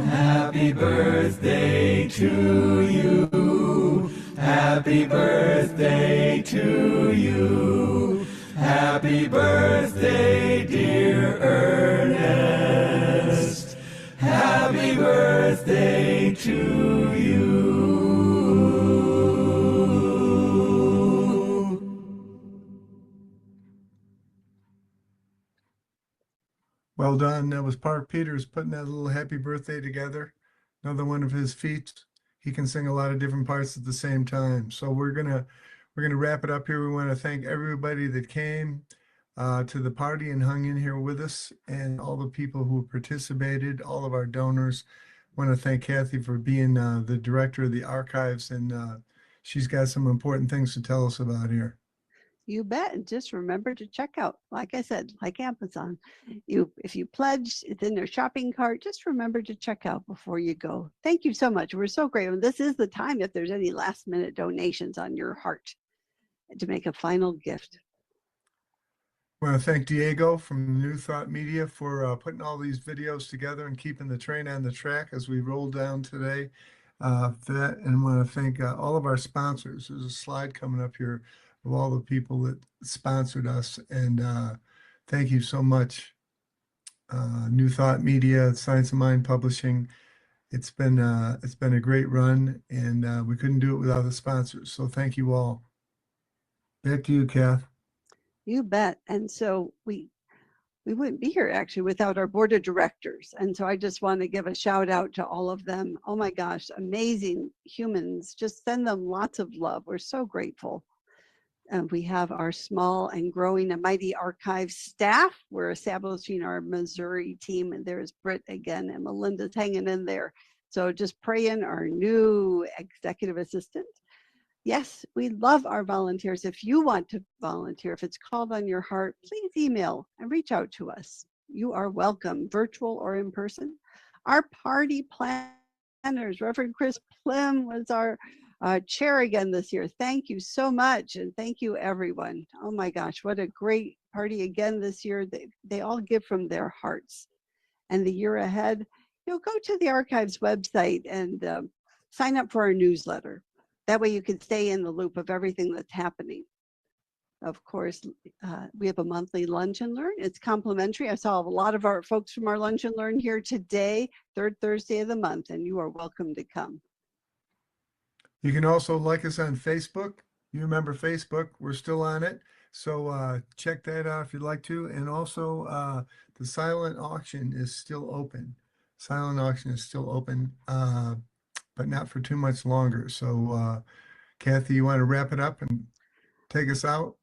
Happy birthday to you. Happy birthday to you. Happy birthday, dear Ernest. Happy birthday to you. Well done. That was Park Peters putting that little happy birthday together. Another one of his feats. He can sing a lot of different parts at the same time. So we're gonna wrap it up here. We want to thank everybody that came to the party and hung in here with us, and all the people who participated, all of our donors. I want to thank Kathy for being the director of the Archives, and she's got some important things to tell us about here. You bet. And just remember to check out, like I said, like Amazon. If you pledge, it's in their shopping cart. Just remember to check out before you go. Thank you so much. We're so grateful. This is the time if there's any last minute donations on your heart to make a final gift. I want to thank Diego from New Thought Media for putting all these videos together and keeping the train on the track as we roll down today. For that, and I want to thank all of our sponsors. There's a slide coming up here of all the people that sponsored us, and thank you so much. New Thought Media, Science of Mind Publishing. It's been a great run, and we couldn't do it without the sponsors. So thank you all. Back to you, Kath. You bet. And so we wouldn't be here actually without our board of directors. And so I just want to give a shout out to all of them. Oh my gosh, amazing humans. Just send them lots of love. We're so grateful. And we have our small and growing and mighty archive staff. We're establishing our Missouri team, and there's Britt again, and Melinda's hanging in there. So just pray in our new executive assistant. Yes, we love our volunteers. If you want to volunteer, if it's called on your heart, please email and reach out to us. You are welcome, virtual or in person. Our party planners, Reverend Chris Plim was our chair again this year. Thank you so much, and thank you everyone. Oh my gosh, what a great party again this year. They all give from their hearts. And the year ahead, go to the Archives website and sign up for our newsletter. That way you can stay in the loop of everything that's happening. Of course, we have a monthly Lunch and Learn. It's complimentary. I saw a lot of our folks from our Lunch and Learn here today, third Thursday of the month, and you are welcome to come. You can also like us on Facebook. You remember Facebook, we're still on it. So check that out if you'd like to. And also the silent auction is still open. Silent auction is still open, but not for too much longer. So Kathy, you want to wrap it up and take us out?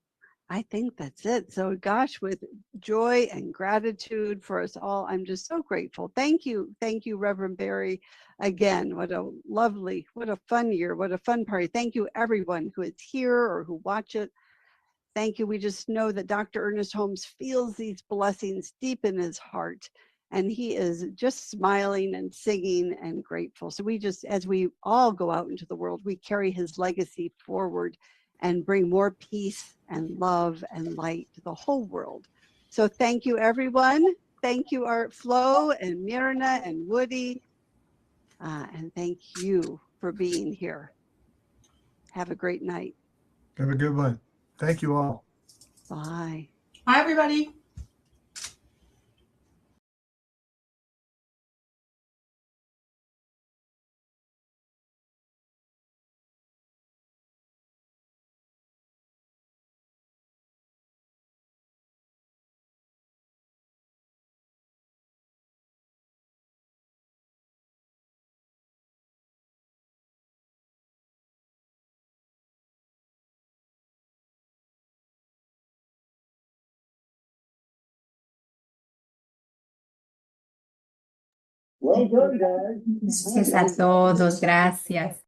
I think that's it. So gosh, with joy and gratitude for us all, I'm just so grateful. Thank you, Reverend Barry. Again, what a lovely, what a fun year, what a fun party. Thank you everyone who is here or who watch it. Thank you. We just know that Dr. Ernest Holmes feels these blessings deep in his heart, and he is just smiling and singing and grateful. So we just, as we all go out into the world, we carry his legacy forward and bring more peace and love and light to the whole world. So thank you, everyone. Thank you, Art Flo and Mirna and Woody. And thank you for being here. Have a great night. Have a good one. Thank you all. Bye. Bye, everybody. Gracias a todos, gracias.